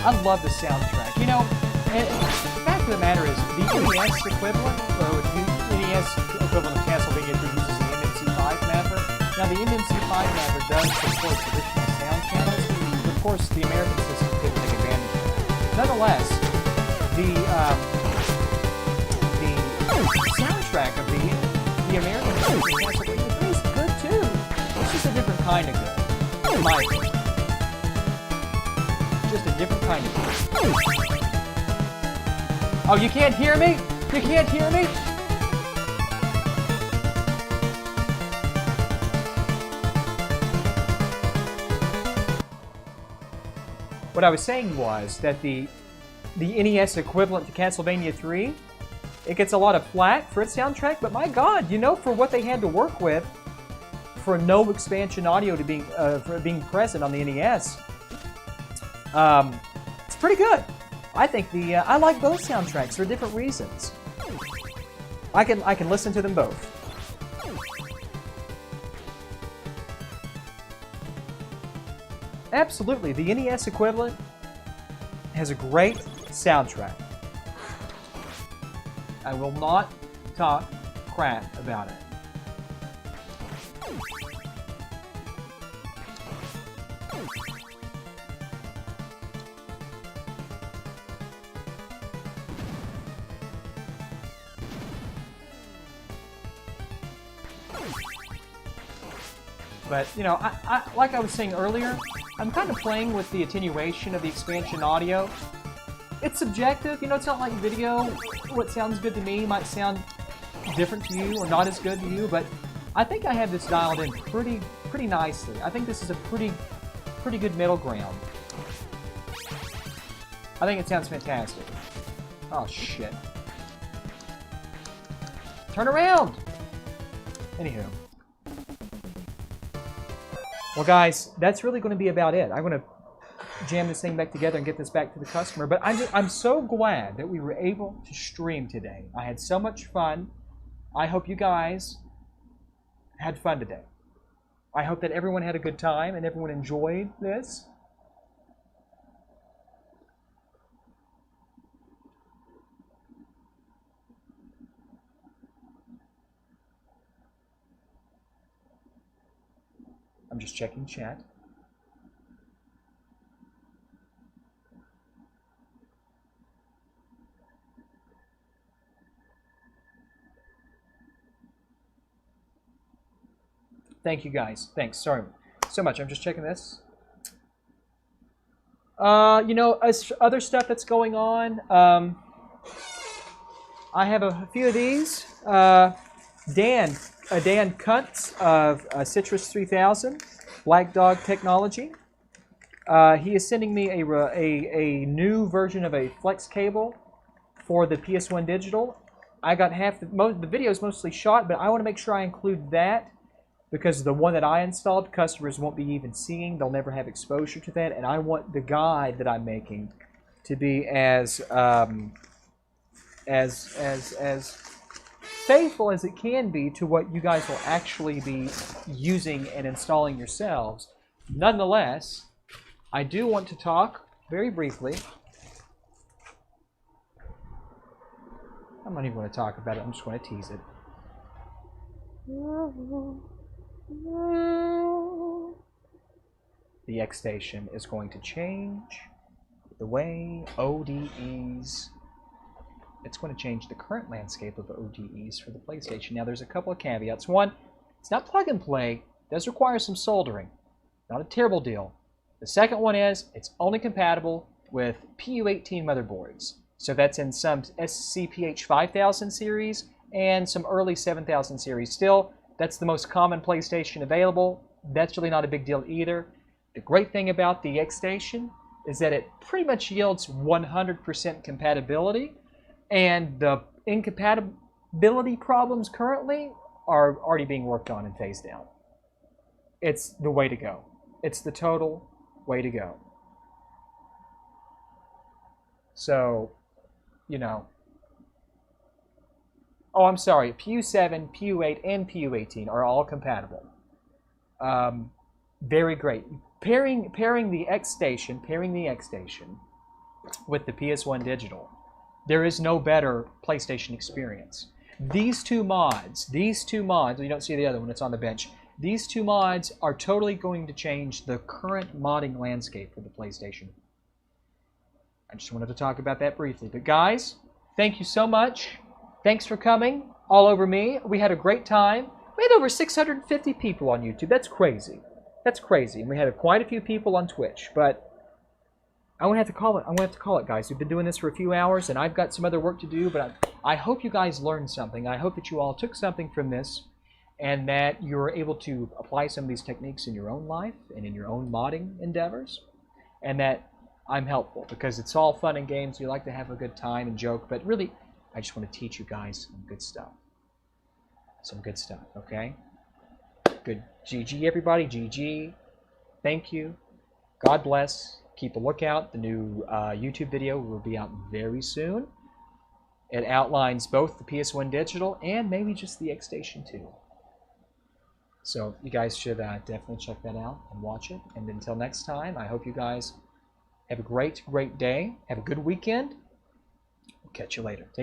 I love the soundtrack. You know, and the fact of the matter is, the NES equivalent, or the NES equivalent of Castlevania 3 uses the MMC5 mapper. Now, the MMC5 mapper does support traditional sound channels, but of course, the American system couldn't take advantage of that. Nonetheless, the soundtrack of the American system of Castlevania 3 is good too. It's just a different kind of good, in my opinion. Just a different kind of good. Oh, you can't hear me? You can't hear me? What I was saying was that the NES equivalent to Castlevania 3, it gets a lot of flack for its soundtrack, but my God, you know, for what they had to work with, for no expansion audio to for being present on the NES, it's pretty good. I think I like both soundtracks for different reasons. I can listen to them both. Absolutely, the NES equivalent has a great soundtrack. I will not talk crap about it. But, you know, I like I was saying earlier, I'm kind of playing with the attenuation of the expansion audio. It's subjective, you know, it's not like video. What sounds good to me might sound different to you or not as good to you, but I think I have this dialed in pretty nicely. I think this is a pretty good middle ground. I think it sounds fantastic. Oh, shit. Turn around! Anywho. Well, guys, that's really going to be about it. I'm going to jam this thing back together and get this back to the customer. But I'm so glad that we were able to stream today. I had so much fun. I hope you guys had fun today. I hope that everyone had a good time and everyone enjoyed this. I'm just checking chat. Thank you guys. Thanks. Sorry so much. I'm just checking this. You know, other stuff that's going on. I have a few of these. Dan Kuntz of Citrus 3000, Black Dog Technology. He is sending me a new version of a flex cable for the PS1 digital. I got the video is mostly shot, but I want to make sure I include that because the one that I installed, customers won't be even seeing. They'll never have exposure to that, and I want the guide that I'm making to be as faithful as it can be to what you guys will actually be using and installing yourselves. Nonetheless, I do want to talk very briefly. I'm not even going to talk about it. I'm just going to tease it. The X Station is going to change the way ODEs. It's going to change the current landscape of ODEs for the PlayStation. Now, there's a couple of caveats. One, it's not plug and play. It does require some soldering. Not a terrible deal. The second one is it's only compatible with PU18 motherboards. So that's in some SCPH 5000 series and some early 7000 series. Still, that's the most common PlayStation available. That's really not a big deal either. The great thing about the X Station is that it pretty much yields 100% compatibility, and the incompatibility problems currently are already being worked on and phased out. It's the way to go. It's the total way to go. So, you know. Oh, I'm sorry. PU7, PU8, and PU18 are all compatible. Very great. Pairing the X Station with the PS1 Digital, there is no better PlayStation experience. These two mods, you don't see the other one, it's on the bench. These two mods are totally going to change the current modding landscape for the PlayStation. I just wanted to talk about that briefly. But guys, thank you so much. Thanks for coming all over me. We had a great time. We had over 650 people on YouTube. That's crazy. That's crazy. And we had quite a few people on Twitch. But I'm going to have to call it. I'm going to have to call it, guys. We've been doing this for a few hours, and I've got some other work to do. But I hope you guys learned something. I hope that you all took something from this, and that you're able to apply some of these techniques in your own life and in your own modding endeavors, and that I'm helpful, because it's all fun and games. We like to have a good time and joke, but really, I just want to teach you guys some good stuff. Some good stuff, okay? Good. GG, everybody. GG. Thank you. God bless. Keep a lookout. The new YouTube video will be out very soon. It outlines both the PS1 Digital and maybe just the X Station 2. So you guys should definitely check that out and watch it. And until next time, I hope you guys have a great, great day. Have a good weekend. We'll catch you later.